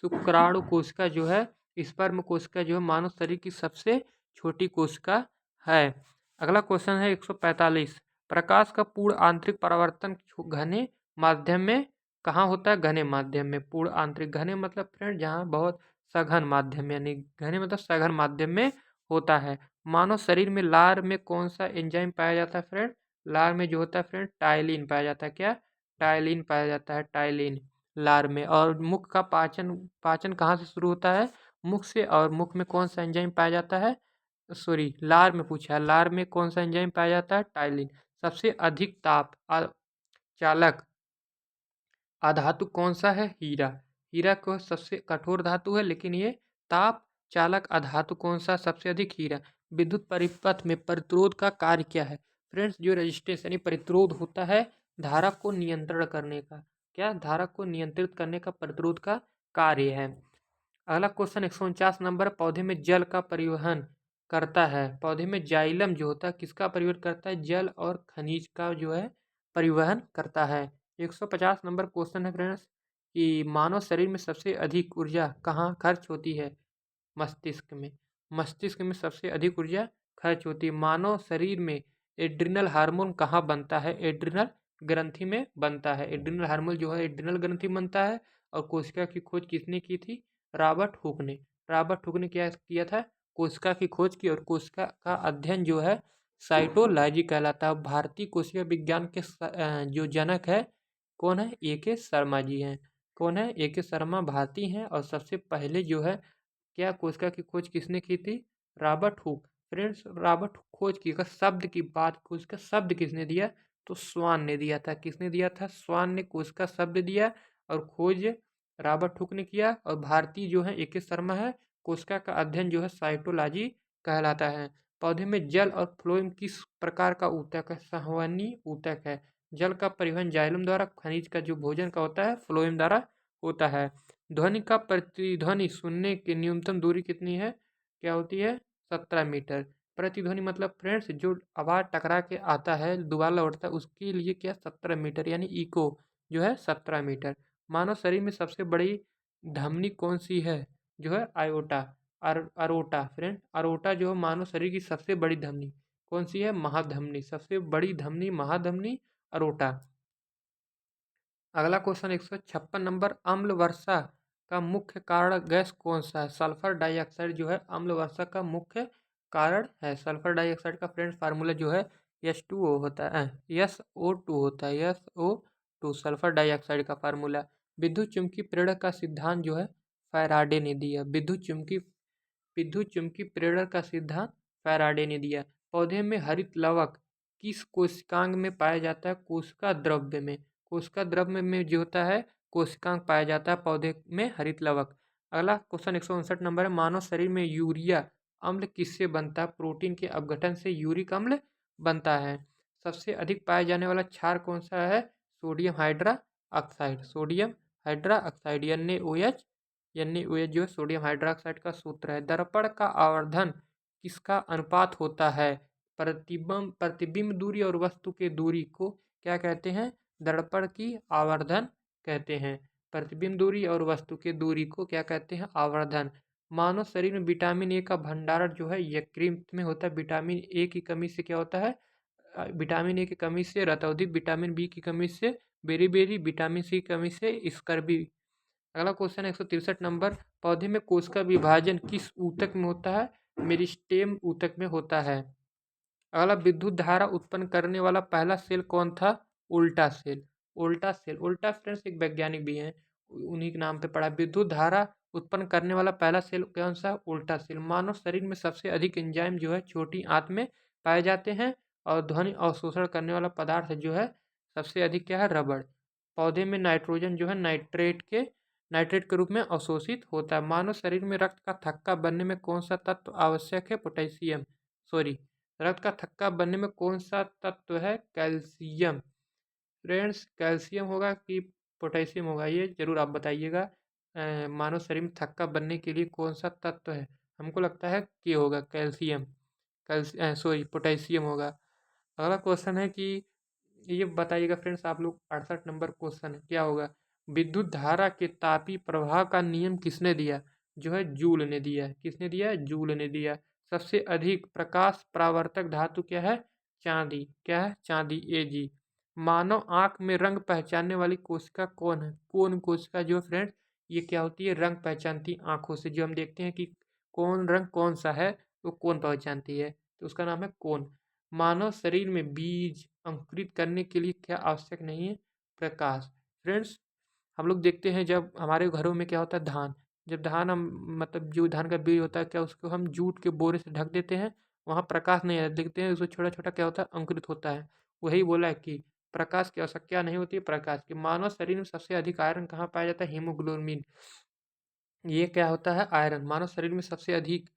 शुक्राणु कोशिका जो है, स्पर्म कोशिका जो है मानव शरीर की सबसे छोटी कोशिका है। अगला क्वेश्चन है 145, प्रकाश का पूर्ण आंतरिक परावर्तन घने माध्यम में कहाँ होता है? घने माध्यम में। पूर्ण आंतरिक, घने मतलब फ्रेंड जहाँ बहुत सघन माध्यम, यानी घने मतलब सघन माध्यम में होता है। मानव शरीर में लार में कौन सा एंजाइम पाया जाता है फ्रेंड? लार में जो होता है फ्रेंड टाइलिन पाया जाता है। क्या? टाइलिन पाया जाता है, टाइलिन लार में। और मुख का पाचन पाचन कहाँ से शुरू होता है? मुख से। और मुख में कौन सा एंजाइम पाया जाता है? सॉरी, लार में पूछा है, लार में कौन सा एंजाइम पाया जाता है? टाइलिन। सबसे अधिक ताप चालक अधातु कौन सा है? हीरा। हीरा को सबसे कठोर धातु है, लेकिन ये ताप चालक अधातु कौन सा सबसे अधिक? हीरा। विद्युत परिपथ में प्रतिरोध का कार्य क्या है? फ्रेंड्स, जो रजिस्टेंस यानी प्रतिरोध होता है धारा को नियंत्रण करने का। क्या? धारा को नियंत्रित करने का प्रतिरोध का कार्य है। अगला क्वेश्चन 149 नंबर, पौधे में जल का परिवहन करता है। पौधे में जाइलम जो होता है किसका परिवहन करता है? जल और खनिज का जो है परिवहन करता है। 150 नंबर क्वेश्चन है फ्रेंड्स कि मानव शरीर में सबसे अधिक ऊर्जा कहाँ खर्च होती है? मस्तिष्क में। मस्तिष्क में सबसे अधिक ऊर्जा खर्च होती है। मानव शरीर में एड्रिनल हार्मोन कहाँ बनता है? एड्रिनल ग्रंथि में बनता है। एड्रिनल हार्मोन जो है एड्रिनल ग्रंथि में बनता है। और कोशिका की खोज किसने की थी? रॉबर्ट हुक ने। रॉबर्ट हुक ने क्या किया था? कोशिका की खोज की। और कोशिका का अध्ययन जो है साइटोलॉजी कहलाता है। भारतीय कोशिका विज्ञान के जो जनक है कौन है? ए के शर्मा जी हैं। कौन है? ए के शर्मा भारतीय हैं। और सबसे पहले जो है क्या कोशिका की खोज किसने की थी? Robert Hooke. फ्रेंड्स, रॉबर्ट खोज की, अगर शब्द की बात, कोशिका शब्द किसने दिया? तो स्वान ने दिया था। किसने दिया था? स्वान ने कोशिका शब्द दिया। और खोज रॉबर्ट हुक ने किया। और भारतीय जो है ए के शर्मा है। कोशिका का अध्ययन जो है साइटोलॉजी कहलाता है। पौधे में जल और फ्लोएम किस प्रकार का ऊतक है? संवहनी ऊतक है। जल का परिवहन जाइलम द्वारा, खनिज का जो भोजन का होता है फ्लोएम द्वारा होता है। ध्वनि का प्रतिध्वनि सुनने की न्यूनतम दूरी कितनी है? क्या होती है? 17 मीटर। प्रतिध्वनि मतलब फ्रेंड्स जो आवाज़ टकरा के आता है दोबारा लौटता है उसके लिए क्या? 17 मीटर, यानी इको जो है 17 मीटर। मानव शरीर में सबसे बड़ी धमनी कौन सी है? जो है आयोटा, अरोटा। फ्रेंड, अरोटा जो है मानव शरीर की सबसे बड़ी धमनी कौन सी है? महाधमनी। सबसे बड़ी धमनी महाधमनी, अरोटा। अगला क्वेश्चन 156 नंबर, अम्ल वर्षा का मुख्य कारण गैस कौन सा है? सल्फर डाइऑक्साइड जो है अम्ल वर्षा का मुख्य कारण है। सल्फर डाइऑक्साइड का फ्रेंड्स फार्मूला जो है H2O होता है, SO2 होता है, SO2 सल्फर डाइऑक्साइड का फार्मूला। विद्युत चुम्बकीय प्रेरण का सिद्धांत जो है फैराडे ने दिया। विद्युत चुम्बकीय प्रेरण का सिद्धांत फैराडे ने दिया। पौधे में हरित लवक किस कोशिकांग में पाया जाता है? कोशिका द्रव्य में। कोशिका द्रव्य में जो होता है कोशिकांग पाया जाता है पौधे में हरित लवक। अगला क्वेश्चन 159 नंबर है, मानव शरीर में यूरिया अम्ल किससे बनता है? प्रोटीन के अपघटन से यूरिक अम्ल बनता है। सबसे अधिक पाया जाने वाला क्षार कौन सा है? Sodium hydra oxide. Sodium hydra oxide, NaOH। NaOH जो है सोडियम हाइड्रोक्साइड का सूत्र है। दर्पण का आवर्धन किसका अनुपात होता है? प्रतिबिंब दूरी और वस्तु की दूरी को क्या कहते हैं? दर्पण की आवर्धन कहते हैं। प्रतिबिंब दूरी और वस्तु की दूरी को क्या कहते हैं? आवर्धन। मानव शरीर में विटामिन ए का भंडारण जो है यकृत में होता है। विटामिन ए की कमी से क्या होता है? विटामिन ए की कमी से रतौंधिक, विटामिन बी की कमी से बेरी, विटामिन सी की कमी से स्कर्वी। अगला क्वेश्चन 163 नंबर, पौधे में कोशिका विभाजन किस ऊतक में होता है? मेरिस्टेम ऊतक में होता है। अगला, विद्युत धारा उत्पन्न करने वाला पहला सेल कौन था? उल्टा सेल। उल्टा सेल, उल्टा फ्रेंड्स एक वैज्ञानिक भी हैं, उन्हीं के नाम पे पढ़ा। विद्युत धारा उत्पन्न करने वाला पहला सेल कौन सा? उल्टा सेल। मानव शरीर में सबसे अधिक एंजाइम जो है छोटी आंत में पाए जाते हैं। और ध्वनि अवशोषण करने वाला पदार्थ जो है सबसे अधिक क्या है? रबड़। पौधे में नाइट्रोजन जो है नाइट्रेट के रूप में अवशोषित होता है। मानव शरीर में रक्त का थक्का बनने में कौन सा तत्व आवश्यक है? पोटेशियम, सॉरी, रक्त का थक्का बनने में कौन सा तत्व है? कैल्शियम। फ्रेंड्स, कैल्शियम होगा कि पोटेशियम होगा, ये जरूर आप बताइएगा। मानव शरीर में थक्का बनने के लिए कौन सा तत्व है? हमको लगता है के होगा, कैल्शियम। सॉरी, पोटेशियम होगा। अगला क्वेश्चन है कि ये बताइएगा फ्रेंड्स, आप लोग 68 नंबर क्वेश्चन है, क्या होगा? विद्युत धारा के तापीय प्रवाह का नियम किसने दिया? जो है जूल ने दिया है। किसने दिया है? जूल ने दिया। सबसे अधिक प्रकाश परावर्तक धातु क्या है? चांदी। क्या है? चांदी, Ag। मानव आंख में रंग पहचानने वाली कोशिका कौन है? कौन कोशिका जो फ्रेंड्स ये क्या होती है? रंग पहचानती है आंखों से। जो हम देखते हैं कि कौन रंग कौन सा है, तो कौन पहचानती है, तो उसका नाम है कौन। मानव शरीर में बीज अंकुरित करने के लिए क्या आवश्यक नहीं है? प्रकाश। फ्रेंड्स, हम लोग देखते हैं जब हमारे घरों में क्या होता है, धान, जब धान हम मतलब जो धान का बीज होता है, क्या उसको हम जूट के बोरे से ढक देते हैं, वहाँ प्रकाश नहीं आता, देखते हैं उसमें छोटा छोटा क्या होता है, अंकुरित होता है। वही बोला है कि प्रकाश की आवश्यकता नहीं होती है, प्रकाश की। मानव शरीर में सबसे अधिक आयरन कहाँ पाया जाता है? हीमोग्लोबिन। ये क्या होता है? आयरन। मानव शरीर में सबसे अधिक,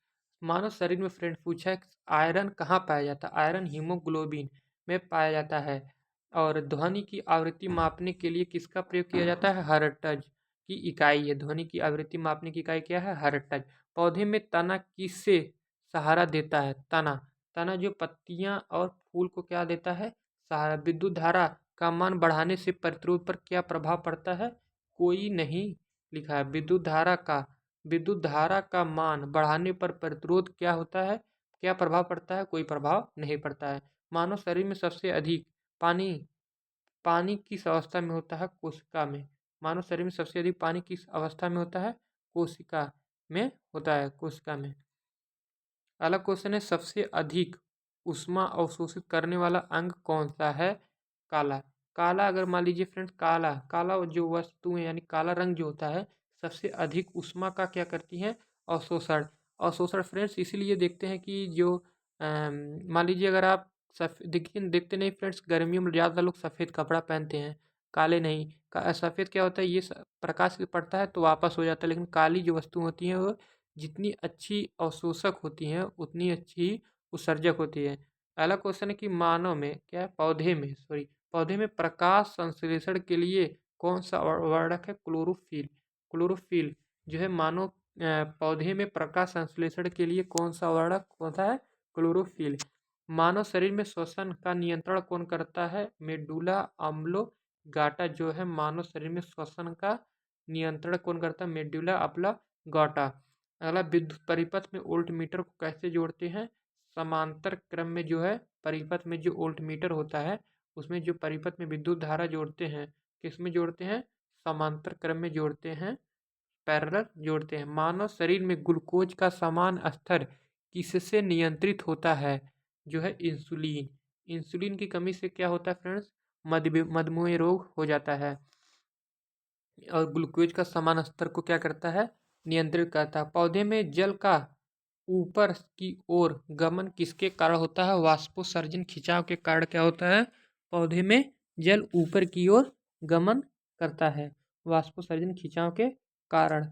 मानव शरीर में फ्रेंड पूछा है आयरन कहाँ पाया जाता है? आयरन हीमोग्लोबिन में पाया जाता है। और ध्वनि की आवृत्ति मापने के लिए किसका प्रयोग किया जाता है? हर्ट्ज की इकाई है। ध्वनि की आवृत्ति मापने की इकाई क्या है? हर्ट्ज। पौधे में तना किससे सहारा देता है? तना। तना जो पत्तियां और फूल को क्या देता है? सहारा। विद्युत धारा का मान बढ़ाने से प्रतिरोध पर क्या प्रभाव पड़ता है? कोई नहीं लिखा है। विद्युत धारा का मान बढ़ाने पर प्रतिरोध क्या होता है? क्या प्रभाव पड़ता है? कोई प्रभाव नहीं पड़ता है। मानव शरीर में सबसे अधिक पानी पानी किस अवस्था में होता है? कोशिका में। मानव शरीर में सबसे अधिक पानी किस अवस्था में होता है? कोशिका में होता है, कोशिका में। अगला क्वेश्चन है, सबसे अधिक ऊष्मा अवशोषित करने वाला अंग कौन सा है? काला। काला, अगर मान लीजिए फ्रेंड्स, काला काला जो वस्तुएं यानी काला रंग जो होता है, सबसे अधिक ऊष्मा का क्या करती हैं? अवशोषण। अवशोषण फ्रेंड्स इसीलिए देखते हैं कि जो मान लीजिए अगर आप देखिए, देखते नहीं फ्रेंड्स, गर्मियों में ज़्यादा लोग सफ़ेद कपड़ा पहनते हैं, काले नहीं। सफ़ेद क्या होता है, ये प्रकाश पड़ता है तो वापस हो जाता है, लेकिन काली जो वस्तु होती हैं वो जितनी अच्छी अवशोषक होती हैं उतनी अच्छी उत्सर्जक होती है। अगला क्वेश्चन है कि मानव में क्या है? पौधे में प्रकाश संश्लेषण के लिए कौन सा वर्णक है? क्लोरोफिल। क्लोरोफिल जो है मानव पौधे में प्रकाश संश्लेषण के लिए कौन सा वर्णक होता है? क्लोरोफिल। मानव शरीर में श्वसन का नियंत्रण कौन करता है? मेडुला ऑब्लोंगाटा जो है मानव शरीर में श्वसन का नियंत्रण कौन करता है? Medulla oblongata. अगला, विद्युत परिपथ में वोल्ट मीटर को कैसे जोड़ते हैं? समांतर क्रम में जो है परिपथ में जो वोल्ट मीटर होता है, उसमें जो परिपथ में विद्युत धारा जोड़ते हैं, किस में जोड़ते हैं? समांतर क्रम में जोड़ते हैं, पैरेलल जोड़ते हैं। मानव शरीर में ग्लूकोज का समान स्तर किससे नियंत्रित होता है? जो है इंसुलिन। इंसुलिन की कमी से क्या होता है फ्रेंड्स? मधुमेह रोग हो जाता है। और ग्लूकोज का समान स्तर को क्या करता है? नियंत्रित करता है। पौधे में जल का ऊपर की ओर गमन किसके कारण होता है? वाष्पोत्सर्जन खिंचाव के कारण क्या होता है? पौधे में जल ऊपर की ओर गमन करता है, वाष्पोत्सर्जन खिंचाव के कारण।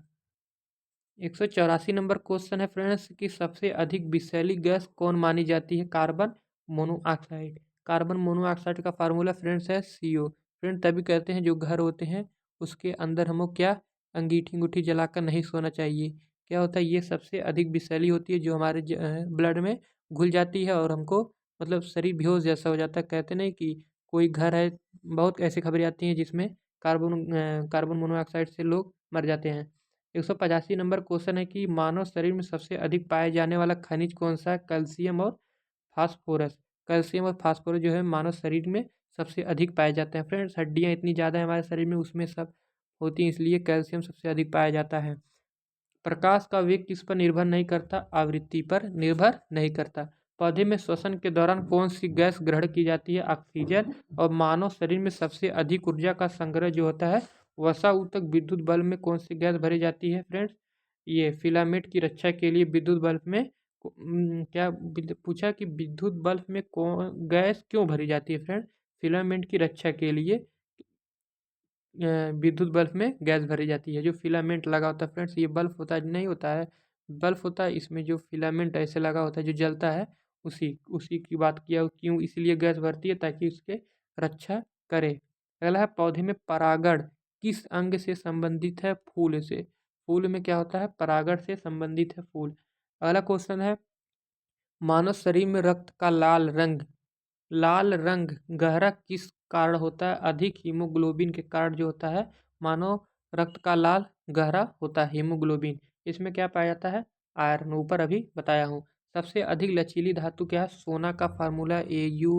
184 नंबर क्वेश्चन है फ्रेंड्स कि सबसे अधिक विषैली गैस कौन मानी जाती है? Carbon monoxide. कार्बन मोनोऑक्साइड का फार्मूला फ्रेंड्स है CO। फ्रेंड तभी कहते हैं जो घर होते हैं उसके अंदर हमको क्या अंगीठी अंगूठी जलाकर नहीं सोना चाहिए। क्या होता है? ये सबसे अधिक विषैली होती है जो हमारे ब्लड में घुल जाती है और हमको मतलब शरीर बेहोश जैसा हो जाता है। कहते नहीं कि कोई घर है, बहुत ऐसी खबरें आती हैं जिसमें कार्बन मोनोऑक्साइड से लोग मर जाते हैं। 185 नंबर क्वेश्चन है कि मानव शरीर में सबसे अधिक पाए जाने वाला खनिज कौन सा है? कैल्शियम और फास्फोरस। कैल्शियम और फास्फोरस जो है मानव शरीर में सबसे अधिक पाए जाते हैं। फ्रेंड्स, हड्डियाँ इतनी ज़्यादा है हमारे शरीर में, उसमें सब होती हैं, इसलिए कैल्शियम सबसे अधिक पाया जाता है। प्रकाश का वेग किस पर निर्भर नहीं करता? आवृत्ति पर निर्भर नहीं करता। पौधे में श्वसन के दौरान कौन सी गैस ग्रहण की जाती है? ऑक्सीजन। और मानव शरीर में सबसे अधिक ऊर्जा का संग्रह जो होता है वसा ऊतक विद्युत बल्ब में कौन सी गैस भरी जाती है? फ्रेंड्स, ये फिलामेंट की रक्षा के लिए विद्युत बल्ब में पूछा कि विद्युत बल्ब में कौन गैस क्यों भरी जाती है? फ्रेंड, फिलामेंट की रक्षा के लिए विद्युत बल्ब में गैस भरी जाती है। जो फिलामेंट लगा होता है फ्रेंड्स, ये बल्ब होता है नहीं होता है, बल्ब होता है, इसमें जो फिलामेंट ऐसे लगा होता है जो जलता है, उसी उसी की बात किया। क्यों इसलिए गैस भरती है? ताकि उसके रक्षा करे। अगला है, पौधे में परागण किस अंग से संबंधित है? फूल से। फूल में क्या होता है, परागण से संबंधित है फूल। अगला क्वेश्चन है, मानव शरीर में रक्त का लाल रंग गहरा किस कारण होता है? अधिक हीमोग्लोबिन के कारण जो होता है मानव रक्त का लाल गहरा होता है हीमोग्लोबिन। इसमें क्या पाया जाता है? आयरन, ऊपर अभी बताया हूँ। सबसे अधिक लचीली धातु क्या है? सोना का फार्मूला Au,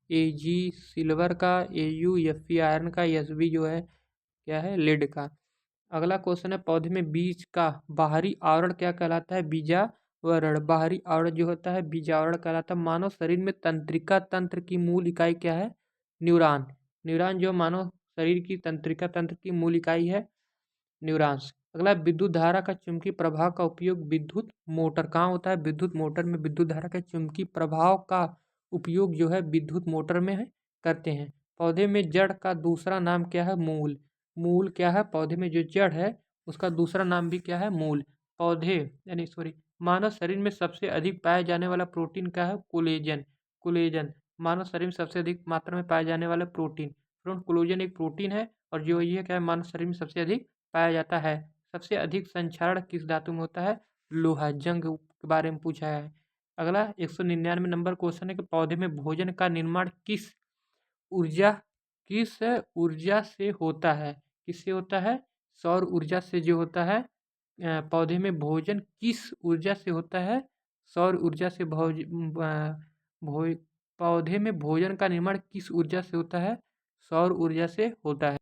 Ag सिल्वर का, Au Fe आयरन का, Sb जो है क्या है, लेड का। अगला क्वेश्चन है, पौधे में बीज का बाहरी आवरण क्या कहलाता है? बीजावरण। बाहरी आवरण जो होता है बीजावरण कहलाता है। मानव शरीर में तंत्रिका तंत्र की मूल इकाई क्या है? न्यूरॉन। न्यूरॉन जो मानव शरीर की तंत्रिका तंत्र की मूल इकाई है, न्यूरॉन्स। अगला, विद्युत धारा का चुंबकीय प्रभाव का उपयोग विद्युत मोटर कहाँ होता है? विद्युत मोटर में विद्युत धारा के चुंबकीय प्रभाव का उपयोग जो है विद्युत मोटर में है करते हैं। पौधे में जड़ का दूसरा नाम क्या है? मूल। मूल क्या है? पौधे में जो जड़ है उसका दूसरा नाम भी क्या है? मूल। पौधे यानी सॉरी, मानव शरीर में सबसे अधिक पाया जाने वाला प्रोटीन क्या है? कोलेजन। कोलेजन मानव शरीर में सबसे अधिक मात्रा में पाया जाने वाला प्रोटीन। कोलेजन एक प्रोटीन है और जो ये क्या है, मानव शरीर में सबसे अधिक पाया जाता है। सबसे अधिक संक्षारण किस धातु में होता है? लोहा। जंग के बारे में पूछा है। अगला 199 नंबर क्वेश्चन है कि पौधे में भोजन का निर्माण ऊर्जा किस ऊर्जा से होता है? किससे होता है? सौर ऊर्जा से जो होता है। पौधे में भोजन किस ऊर्जा से होता है? सौर ऊर्जा से। भोज पौधे में भोजन का निर्माण किस ऊर्जा से होता है? सौर ऊर्जा से होता है।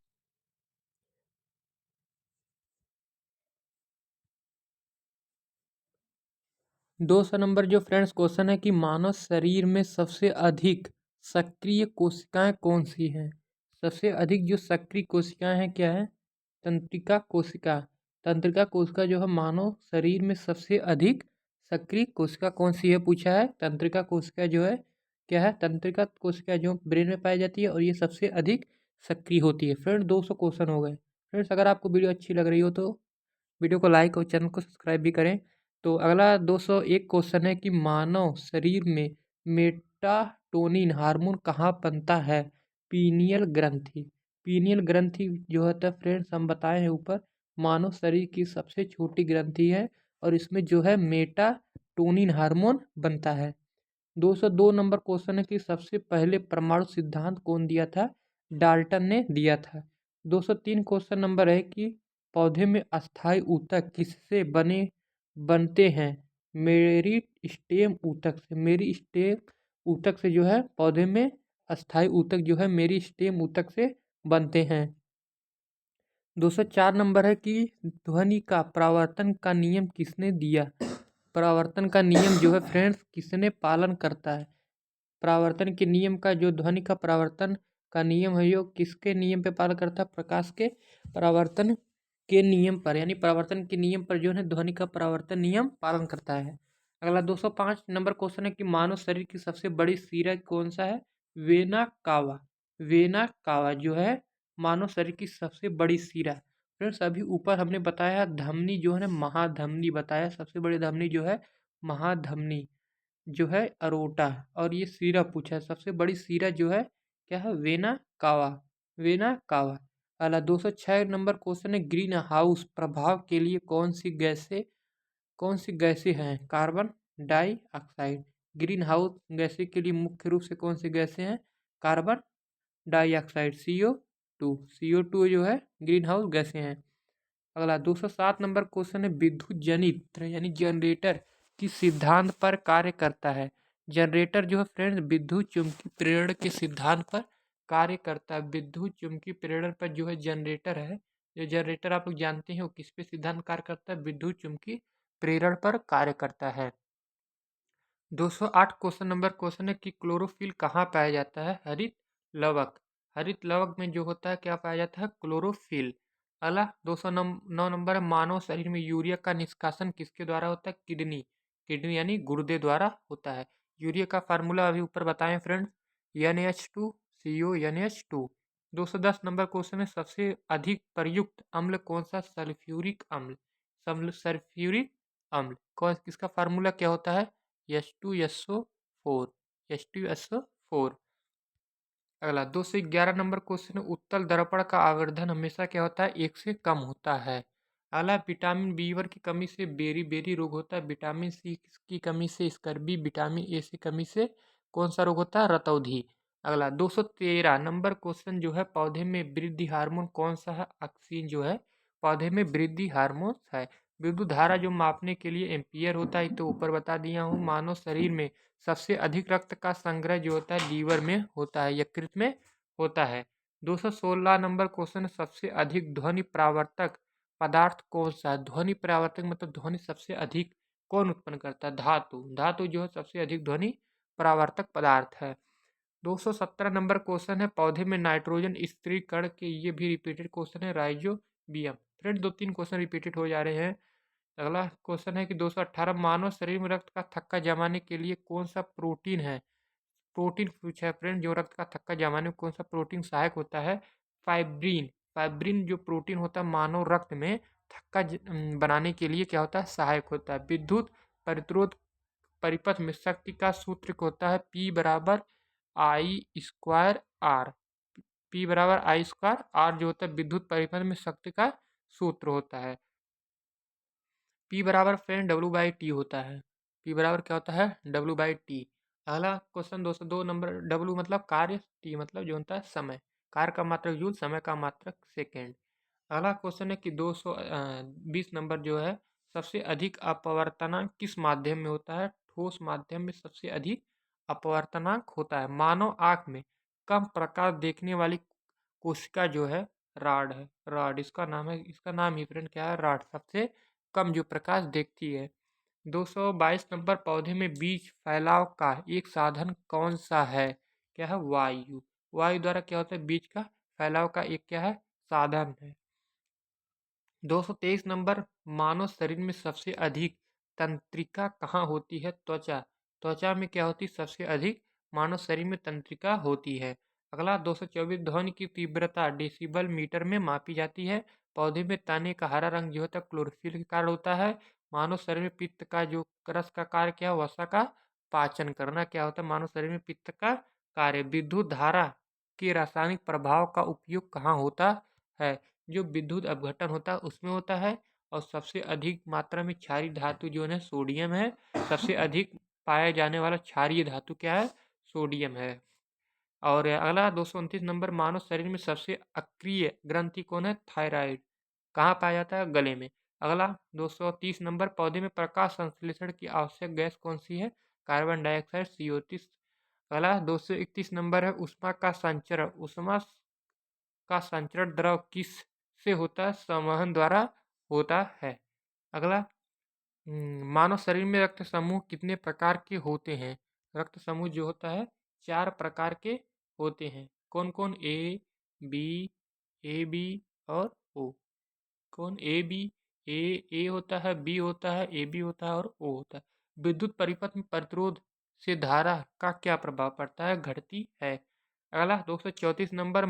200 नंबर जो फ्रेंड्स क्वेश्चन है कि मानव शरीर में सबसे अधिक सक्रिय कोशिकाएं कौन सी हैं? सबसे अधिक जो सक्रिय कोशिकाएं हैं क्या है? तंत्रिका कोशिका। तंत्रिका कोशिका जो है मानव शरीर में सबसे अधिक सक्रिय कोशिका कौन सी है पूछा है। तंत्रिका कोशिका जो है क्या है? तंत्रिका कोशिका जो ब्रेन में पाई जाती है और ये सबसे अधिक सक्रिय होती है। फ्रेंड 200 क्वेश्चन हो गए। फ्रेंड्स अगर आपको वीडियो अच्छी लग रही हो तो वीडियो को लाइक और चैनल को सब्सक्राइब भी करें। तो अगला 201 क्वेश्चन है कि मानव शरीर में मेटाटोनिन हार्मोन कहाँ बनता है? पीनियल ग्रंथि। पीनियल ग्रंथि जो होता है फ्रेंड्स हम बताए हैं ऊपर, मानव शरीर की सबसे छोटी ग्रंथि है और इसमें जो है मेटाटोनिन हार्मोन बनता है। 202 नंबर क्वेश्चन है कि सबसे पहले परमाणु सिद्धांत कौन दिया था? डाल्टन ने दिया था। 203 क्वेश्चन नंबर है कि पौधे में अस्थायी ऊतक किससे बनते हैं? मेरी स्टेम ऊतक से। मेरी स्टेम ऊतक से जो है पौधे में अस्थायी ऊतक जो है मेरी स्टेम ऊतक से बनते हैं। 204 नंबर है कि ध्वनि का परावर्तन का नियम किसने दिया? परावर्तन का नियम जो है फ्रेंड्स किसने पालन करता है? परावर्तन के नियम का जो ध्वनि का परावर्तन का नियम है यो किसके नियम पे पालन करता है? प्रकाश के परावर्तन के नियम पर, यानी परावर्तन के नियम पर जो है ध्वनि का परावर्तन नियम पालन करता है। अगला 205 नंबर क्वेश्चन है कि मानव शरीर की सबसे बड़ी सिरा कौन सा है? Vena cava. वेना कावा जो है मानव शरीर की सबसे बड़ी सिरा। फ्रेंड्स अभी ऊपर हमने बताया धमनी जो है ना, महाधमनी बताया, सबसे बड़ी धमनी जो है महाधमनी जो है अरोटा, और ये सीरा पूछा है सबसे बड़ी सीरा जो है क्या है? Vena cava. Vena cava. अगला 206 नंबर क्वेश्चन है ग्रीन हाउस प्रभाव के लिए कौन सी गैसें हैं? Carbon dioxide. ग्रीन हाउस गैसें के लिए मुख्य रूप से कौन सी गैसें हैं? कार्बन डाइऑक्साइड CO2 जो है ग्रीन हाउस गैसें हैं। अगला 207 नंबर क्वेश्चन है विद्युत जनित्र यानी जनरेटर किस सिद्धांत पर कार्य करता है? जनरेटर जो है फ्रेंड्स विद्युत चुम्बकीय प्रेरण के सिद्धांत पर कार्य करता है। विद्युत चुम्बकीय प्रेरण पर जो है जनरेटर है, जो जनरेटर आप लोग जानते हैं वो किस पे सिद्धांत कार्य करता है? विद्युत चुम्बकीय प्रेरण पर कार्य करता है। 208 क्वेश्चन है कि क्लोरोफिल कहाँ पाया जाता है? हरित लवक। हरित लवक में जो होता है क्या पाया जाता है? क्लोरोफिल। अगला 209 नंबर है मानव शरीर में यूरिया का निष्कासन किसके द्वारा होता है? किडनी। किडनी यानी गुर्दे द्वारा होता है। यूरिया का फार्मूला अभी ऊपर बताएं friends, NH2CO NH2। 210 number question है सबसे अधिक प्रयुक्त अम्ल कौन सा? सल्फ्यूरिक अम्ल। सल्फ्यूरिक अम्ल कौन, किसका फार्मूला क्या होता है? H2SO4। अगला 211 नंबर क्वेश्चन है उत्तल दर्पण का आवर्धन हमेशा क्या होता है? 1 से कम होता है। अगला विटामिन बी1 की कमी से बेरी रोग होता है, विटामिन सी की कमी से स्कर्वी, विटामिन ए की कमी से कौन सा रोग होता है, रतौंधी। अगला 213 नंबर क्वेश्चन जो है, पौधे में वृद्धि हार्मोन कौन सा है, ऑक्सीन जो है पौधे में वृद्धि हार्मोन है। विद्युत धारा जो मापने के लिए एम्पियर होता है तो ऊपर बता दिया हूँ। मानव शरीर में सबसे अधिक रक्त का संग्रह जो होता है लीवर में होता है, यकृत में होता है। 216 नंबर क्वेश्चन, सबसे अधिक ध्वनि परावर्तक पदार्थ कौन सा है। ध्वनि परावर्तक मतलब ध्वनि सबसे अधिक कौन उत्पन्न करता है, धातु। धातु जो है सबसे अधिक ध्वनि परावर्तक पदार्थ है। 217 नंबर क्वेश्चन है, पौधे में नाइट्रोजन स्थिरीकरण के, ये भी रिपीटेड क्वेश्चन है, राइजोबियम। फ्रेंड 2-3 क्वेश्चन रिपीटेड हो जा रहे हैं। अगला क्वेश्चन है कि 218 मानव शरीर में रक्त का थक्का जमाने के लिए कौन सा प्रोटीन है। प्रोटीन पूछा है फ्रेंड, जो रक्त का थक्का जमाने में कौन सा प्रोटीन सहायक होता है, फाइब्रिन। फाइब्रिन जो प्रोटीन होता है मानव रक्त में थक्का बनाने के लिए क्या होता है, सहायक होता है। विद्युत प्रतिरोध परिपथ में शक्ति का सूत्र होता है पी बराबर आई स्क्वायर आर। पी बराबर आई स्क्वायर आर जो होता है विद्युत परिपथ में शक्ति का सूत्र होता है। पी बराबर फ्रेंड डब्ल्यू बाई टी होता है। पी बराबर क्या होता है, डब्ल्यू बाई टी। अगला क्वेश्चन 202 नंबर, डब्ल्यू मतलब कार्य, टी मतलब जो होता है समय। कार्य का मात्रक जूल, समय का मात्रक सेकेंड। अगला क्वेश्चन है कि 220 नंबर जो है, सबसे अधिक अपवर्तनांक किस माध्यम में होता है। ठोस माध्यम में सबसे अधिक अपवर्तनांक होता है। मानव आँख में कम प्रकाश देखने वाली कोशिका जो है राड है, राड इसका नाम है, इसका नाम ही फ्रेंड क्या है, राड। सबसे कम जो प्रकाश देखती है। 222 नंबर, पौधे में बीज फैलाव का एक साधन कौन सा है, क्या है, वायु। वायु द्वारा क्या होता है, बीज का फैलाव का एक क्या है, साधन है। 223 नंबर, मानव शरीर में सबसे अधिक तंत्रिका कहाँ होती है, त्वचा। त्वचा में क्या होती है, सबसे अधिक मानव शरीर में तंत्रिका होती है। अगला 224, ध्वनि की तीव्रता डेसिबल मीटर में मापी जाती है। पौधे में तने का हरा रंग जो होता है क्लोरोफिल के कारण होता है। मानव शरीर में पित्त का जो रस का कार्य क्या है, वसा का पाचन करना क्या होता है, मानव शरीर में पित्त का कार्य। विद्युत धारा के रासायनिक प्रभाव का उपयोग कहाँ होता है, जो विद्युत अपघटन होता है उसमें होता है। और सबसे अधिक मात्रा में क्षारीय धातु जो है सोडियम है। सबसे अधिक पाया जाने वाला क्षारीय धातु क्या है, सोडियम है। और अगला 229 नंबर, मानव शरीर में सबसे अक्रिय ग्रंथि कौन है, थायराइड। कहाँ पाया जाता है, गले में। अगला 230 नंबर, पौधे में प्रकाश संश्लेषण की आवश्यक गैस कौन सी है, कार्बन डाइऑक्साइड, CO3। अगला 231 नंबर है, ऊष्मा का संचरण। ऊष्मा का संचरण द्रव किस से होता है, संवहन द्वारा होता है। अगला मानव शरीर में रक्त समूह कितने प्रकार के होते हैं। रक्त समूह जो होता है 4 प्रकार के होते हैं। कौन कौन, ए बी और ओ। कौन, ए होता है, बी होता है, ए बी होता है और ओ होता है। विद्युत परिपथ में प्रतिरोध से धारा का क्या प्रभाव पड़ता है, घटती है। अगला 234 नंबर,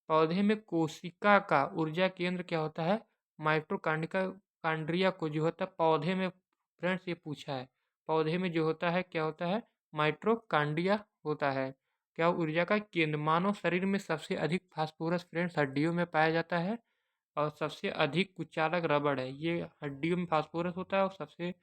पौधे में कोशिका का ऊर्जा केंद्र क्या होता है, माइटोकांड्रिया। कांड्रिया को जो होता है पौधे में, फ्रेंड्स ये पूछा है, पौधे में जो होता है क्या होता है, माइट्रोकांड्रिया होता है। क्या ऊर्जा का केंद्र। मानव शरीर में सबसे अधिक फास्फोरस फ्रेंड्स हड्डियों में पाया जाता है। और सबसे अधिक कुचालक रबड़ है, ये हड्डियों में फास्फोरस होता है। और सबसे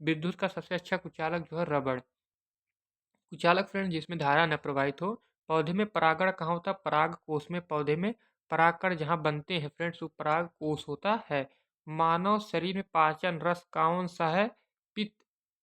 विद्युत का सबसे अच्छा कुचालक जो है रबड़। कुचालक फ्रेंड जिसमें धारा न प्रवाहित हो। पौधे में परागण कहाँ होता है, पराग कोष में। पौधे में परागकण जहाँ बनते हैं फ्रेंड्स वो पराग कोष होता है। मानव शरीर में पाचन रस कौन सा है, पित्त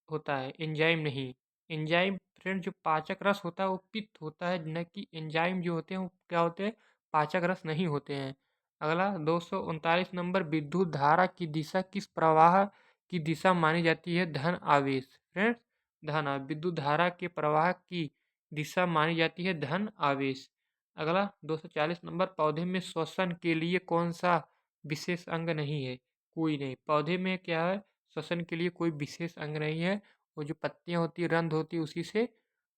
होता है, एंजाइम नहीं। एंजाइम फ्रेंड जो पाचक रस होता है वो पित्त होता है, न कि एंजाइम जो होते हैं वो क्या होते हैं, पाचक रस नहीं होते हैं। अगला 239 नंबर, विद्युत धारा की दिशा किस प्रवाह की दिशा मानी जाती है, धन आवेश। फ्रेंड्स धन विद्युत धारा के प्रवाह की दिशा मानी जाती है धन आवेश। अगला 240 नंबर, पौधे में श्वसन के लिए कौन सा विशेष अंग नहीं है, कोई नहीं। पौधे में क्या है, श्वसन के लिए कोई विशेष अंग नहीं है। वो जो पत्तियां होती है, रंध्र होती है, उसी से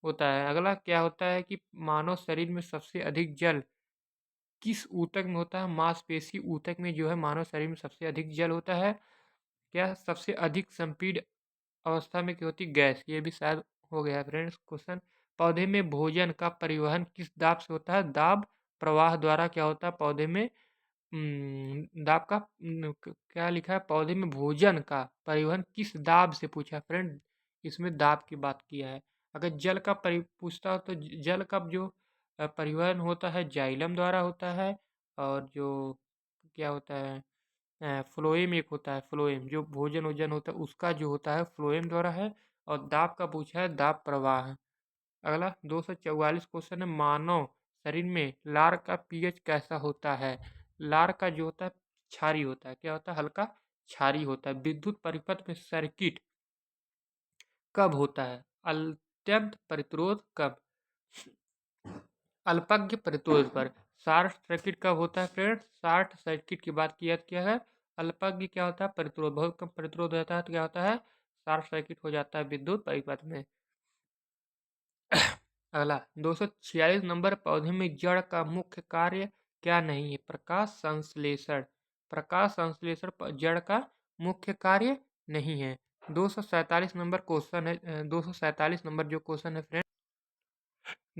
होता है। अगला क्या होता है कि मानव शरीर में सबसे अधिक जल किस ऊतक में होता है, मांसपेशी ऊतक में जो है मानव शरीर में सबसे अधिक जल होता है। क्या सबसे अधिक संपीड अवस्था में क्या होती, गैस। ये भी शायद हो गया फ्रेंड्स क्वेश्चन। पौधे में भोजन का परिवहन किस दाब से होता है, दाब प्रवाह द्वारा क्या होता है, पौधे में दाब का क्या लिखा है, पौधे में भोजन का परिवहन किस दाब से पूछा है फ्रेंड, इसमें दाब की बात किया है। अगर जल का पूछता हो तो जल का जो परिवहन होता है जाइलम द्वारा होता है, और जो क्या होता है फ्लोएम एक होता है, फ्लोएम जो भोजन वोजन होता है उसका जो होता है फ्लोएम द्वारा है। और दाब का पूछा है दाब प्रवाह। अगला 244 क्वेश्चन है, मानव शरीर में लार का पीएच कैसा होता है। लार का जो होता है क्षारी होता है, क्या होता है, हल्का क्षारी होता है। विद्युत परिपथ में सर्किट कब होता है, अत्यंत प्रतिरोध कब, अल्पज्ञ प्रतिरोध पर। शॉर्ट सर्किट कब होता है फ्रेंड्स, शॉर्ट सर्किट की बात किया क्या है, अल्पज्ञ क्या होता है, प्रतिरोध, बहुत कम प्रतिरोध रहता है तो क्या होता है, शॉर्ट सर्किट हो जाता है विद्युत परिपथ में। अगला 246 नंबर, पौधे में जड़ का मुख्य कार्य क्या नहीं है, प्रकाश संश्लेषण। प्रकाश संश्लेषण जड़ का मुख्य कार्य नहीं है। 247 नंबर क्वेश्चन है, 247 नंबर जो क्वेश्चन है फ्रेंड,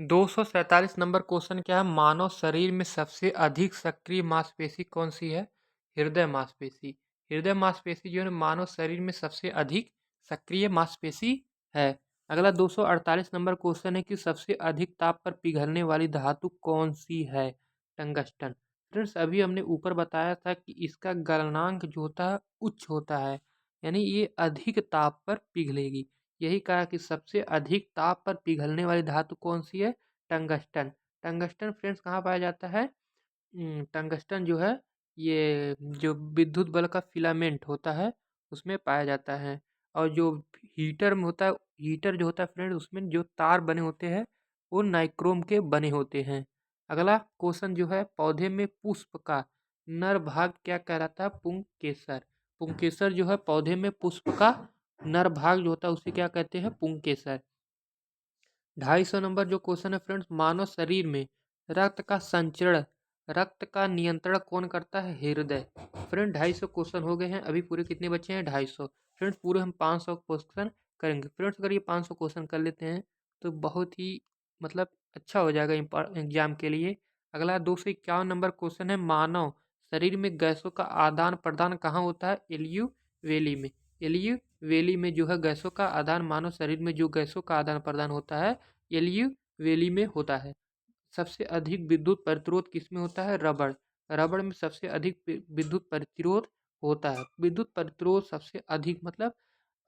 247 नंबर क्वेश्चन क्या है, मानव शरीर में सबसे अधिक सक्रिय मांसपेशी कौन सी है, हृदय मांसपेशी। हृदय मांसपेशी जो है मानव शरीर में सबसे अधिक सक्रिय मांसपेशी है। अगला 248 नंबर क्वेश्चन है कि सबसे अधिक ताप पर पिघलने वाली धातु कौन सी है, टंगस्टन। फ्रेंड्स अभी हमने ऊपर बताया था कि इसका गलनांक जो होता है उच्च होता है, यानी ये अधिक ताप पर पिघलेगी। यही कहा कि सबसे अधिक ताप पर पिघलने वाली धातु कौन सी है, टंगस्टन। टंगस्टन फ्रेंड्स कहाँ पाया जाता है, टंगस्टन जो है ये जो विद्युत बल्ब का फिलामेंट होता है उसमें पाया जाता है। और जो हीटर में होता है, हीटर जो होता है फ्रेंड उसमें जो तार बने होते हैं वो नाइक्रोम के बने होते हैं। अगला क्वेश्चन जो है, पौधे में पुष्प का नर भाग क्या कहलाता है, पुंकेसर। पुंकेसर जो है पौधे में पुष्प का नर भाग जो होता है उसे क्या कहते हैं, पुंकेसर। 250 नंबर जो क्वेश्चन है फ्रेंड्स, मानव शरीर में रक्त का संचरण, रक्त का नियंत्रण कौन करता है, हृदय। फ्रेंड 250 क्वेश्चन हो गए हैं, अभी पूरे कितने बचे हैं, 250। फ्रेंड्स पूरे हम 500 क्वेश्चन करेंगे। फ्रेंड्स अगर ये 500 क्वेश्चन कर लेते हैं तो बहुत ही मतलब अच्छा हो जाएगा एग्जाम के लिए। अगला 251 नंबर क्वेश्चन है, मानव शरीर में गैसों का आदान प्रदान कहाँ होता है, एलियू वैली में। एलियू वैली में जो है गैसों का आदान, मानव शरीर में जो गैसों का आदान प्रदान होता है एलियू वैली में होता है। सबसे अधिक विद्युत प्रतिरोध किसमें होता है, रबड़। रबड़ में सबसे अधिक विद्युत प्रतिरोध होता है। विद्युत प्रतिरोध सबसे अधिक मतलब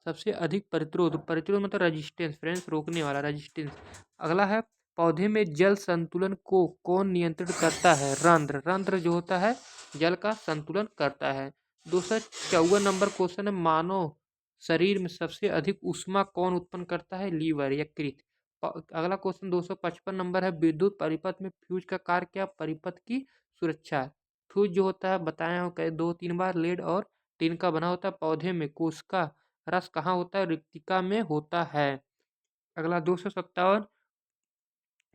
सबसे अधिक प्रतिरोध, प्रतिरोध मतलब रेजिस्टेंस फ्रेंड्स, रोकने वाला रेजिस्टेंस। अगला है, पौधे में जल संतुलन को कौन नियंत्रित करता है, रंध्र। रंध्र जो होता है जल का संतुलन करता है। 254 नंबर क्वेश्चन है, मानव शरीर में सबसे अधिक ऊष्मा कौन उत्पन्न करता है, लीवर, यकृत। अगला क्वेश्चन 255 नंबर है, विद्युत परिपथ में फ्यूज का कार्य क्या, परिपथ की सुरक्षा। फ्यूज जो होता है बताया हूँ कई 2-3 बार, लेड और टिन का बना होता है। पौधे में कोशिका रस कहाँ होता है, रिक्तिका में होता है। अगला 257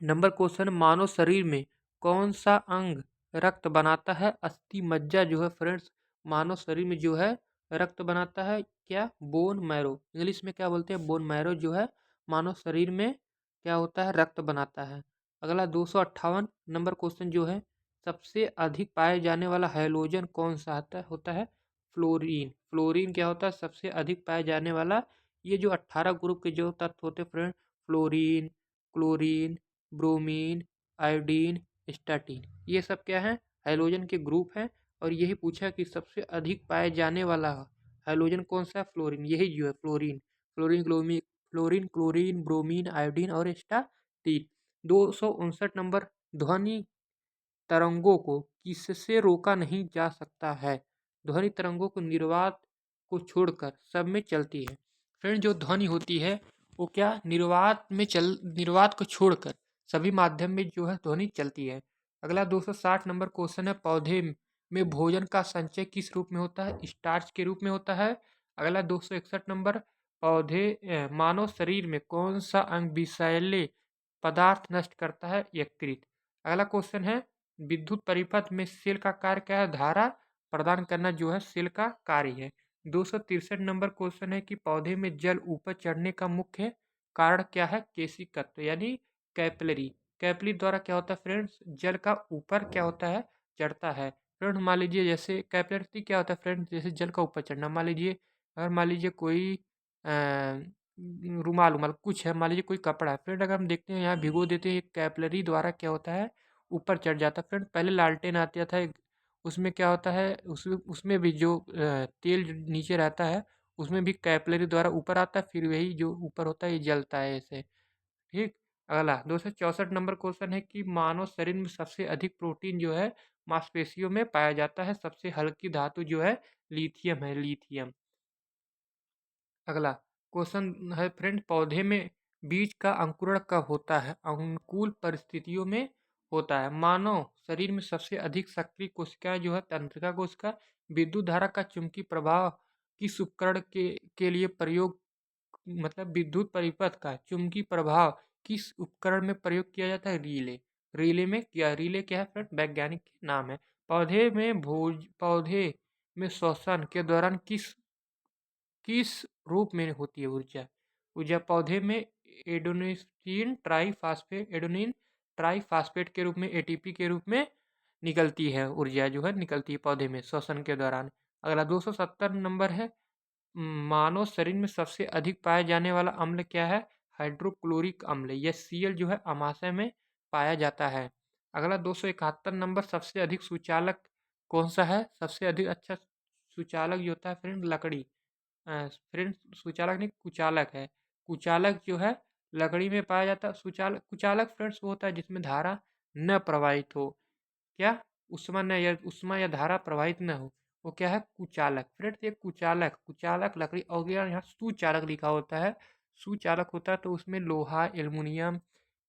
नंबर क्वेश्चन, मानव शरीर में कौन सा अंग रक्त बनाता है, अस्थि मज्जा जो है फ्रेंड्स मानव शरीर में जो है रक्त बनाता है, क्या, बोन मैरो। इंग्लिश में क्या बोलते हैं, बोन मैरो जो है मानव शरीर में क्या होता है, रक्त बनाता है। अगला 258 नंबर क्वेश्चन जो है, सबसे अधिक पाए जाने वाला हैलोजन कौन सा होता है, फ्लोरीन। फ्लोरीन क्या होता है, सबसे अधिक पाए जाने वाला। ये जो 18 ग्रुप के जो तत्व होते हैं friend, fluorine, chlorine, bromine, iodine, statin, ये सब क्या है, हैलोजन के ग्रुप हैं। और यही पूछा कि सबसे अधिक पाए जाने वाला हैलोजन कौन सा है, फ्लोरीन। यही जो है फ्लोरीन, फ्लोरीन क्लोमी फ्लोरीन, क्लोरीन, ब्रोमीन, आयोडीन और स्टैटिन। 259 नंबर, ध्वनि तरंगों को किससे रोका नहीं जा सकता है, ध्वनि तरंगों को निर्वात को छोड़कर सब में चलती है। फ्रेंड जो ध्वनि होती है वो क्या, निर्वात को छोड़कर सभी माध्यम में जो है ध्वनि चलती है। अगला 260 नंबर क्वेश्चन है, पौधे में भोजन का संचय किस रूप में होता है, स्टार्च के रूप में होता है। अगला 261 नंबर, मानव शरीर में कौन सा अंग विषैले पदार्थ नष्ट करता है, यकृत। अगला क्वेश्चन है, विद्युत परिपथ में सेल का कार्य क्या है, धारा प्रदान करना जो है सेल का कार्य है। 263 नंबर क्वेश्चन है कि पौधे में जल ऊपर चढ़ने का मुख्य कारण क्या है, केशिकत्व यानी कैपिलरी। कैपिलरी द्वारा क्या होता है फ्रेंड्स, जल का ऊपर क्या होता है, चढ़ता है। फ्रेंड मान लीजिए जैसे कैपिलरी क्या होता है फ्रेंड, जैसे जल का ऊपर चढ़ना। मान लीजिए अगर मान लीजिए कोई रुमाल उमाल कुछ है, मान लीजिए कोई कपड़ा है फ्रेंड, अगर हम देखते हैं यहाँ भिगो देते हैं, कैपिलरी द्वारा क्या होता है ऊपर चढ़ जाता है फ्रेंड। पहले लालटेन आता था उसमें क्या होता है, उसमें भी जो तेल जो नीचे रहता है उसमें भी कैपिलरी द्वारा ऊपर आता है, फिर वही जो ऊपर होता है ये जलता है ऐसे। ठीक। अगला 264 नंबर क्वेश्चन है कि मानव शरीर में सबसे अधिक प्रोटीन जो है मांसपेशियों में पाया जाता है। सबसे हल्की धातु जो है लिथियम है, लिथियम। अगला क्वेश्चन है फ्रेंड, पौधे में बीज का अंकुरण कब होता है? अनुकूल परिस्थितियों में होता है। मानव शरीर में सबसे अधिक सक्रिय कोशिकाएं जो है तंत्रिका कोशिका। विद्युत धारा का चुंबकीय प्रभाव किस उपकरण के लिए प्रयोग, मतलब विद्युत परिपथ का चुंबकीय प्रभाव किस उपकरण में प्रयोग किया जाता है? रिले। रिले क्या है फ्रेंड? वैज्ञानिक नाम है। पौधे में श्वसन के दौरान किस किस रूप में होती है ऊर्जा? ऊर्जा पौधे में एडोनिन ट्राइफास्फेट के रूप में, एटीपी के रूप में निकलती है। ऊर्जा जो है निकलती है पौधे में श्वसन के दौरान। अगला 270 नंबर है, मानव शरीर में सबसे अधिक पाया जाने वाला अम्ल क्या है? हाइड्रोक्लोरिक अम्ल। यह सीएल जो है अमाशय में पाया जाता है। अगला 271 नंबर, सबसे अधिक सुचालक कौन सा है? सबसे अधिक अच्छा सुचालक जो होता है फ्रेंड लकड़ी। फ्रेंड सुचालक नहीं, कुचालक है। कुचालक जो है लकड़ी में पाया जाता है। कुचालक फ्रेंड्स वो होता है जिसमें धारा न प्रवाहित हो। क्या? उष्मा या धारा प्रवाहित न हो, वो क्या है? कुचालक। फ्रेंड्स ये कुचालक कुचालक लकड़ी, और यहाँ सुचालक लिखा होता है, सुचालक होता है तो उसमें लोहा, एल्युमिनियम,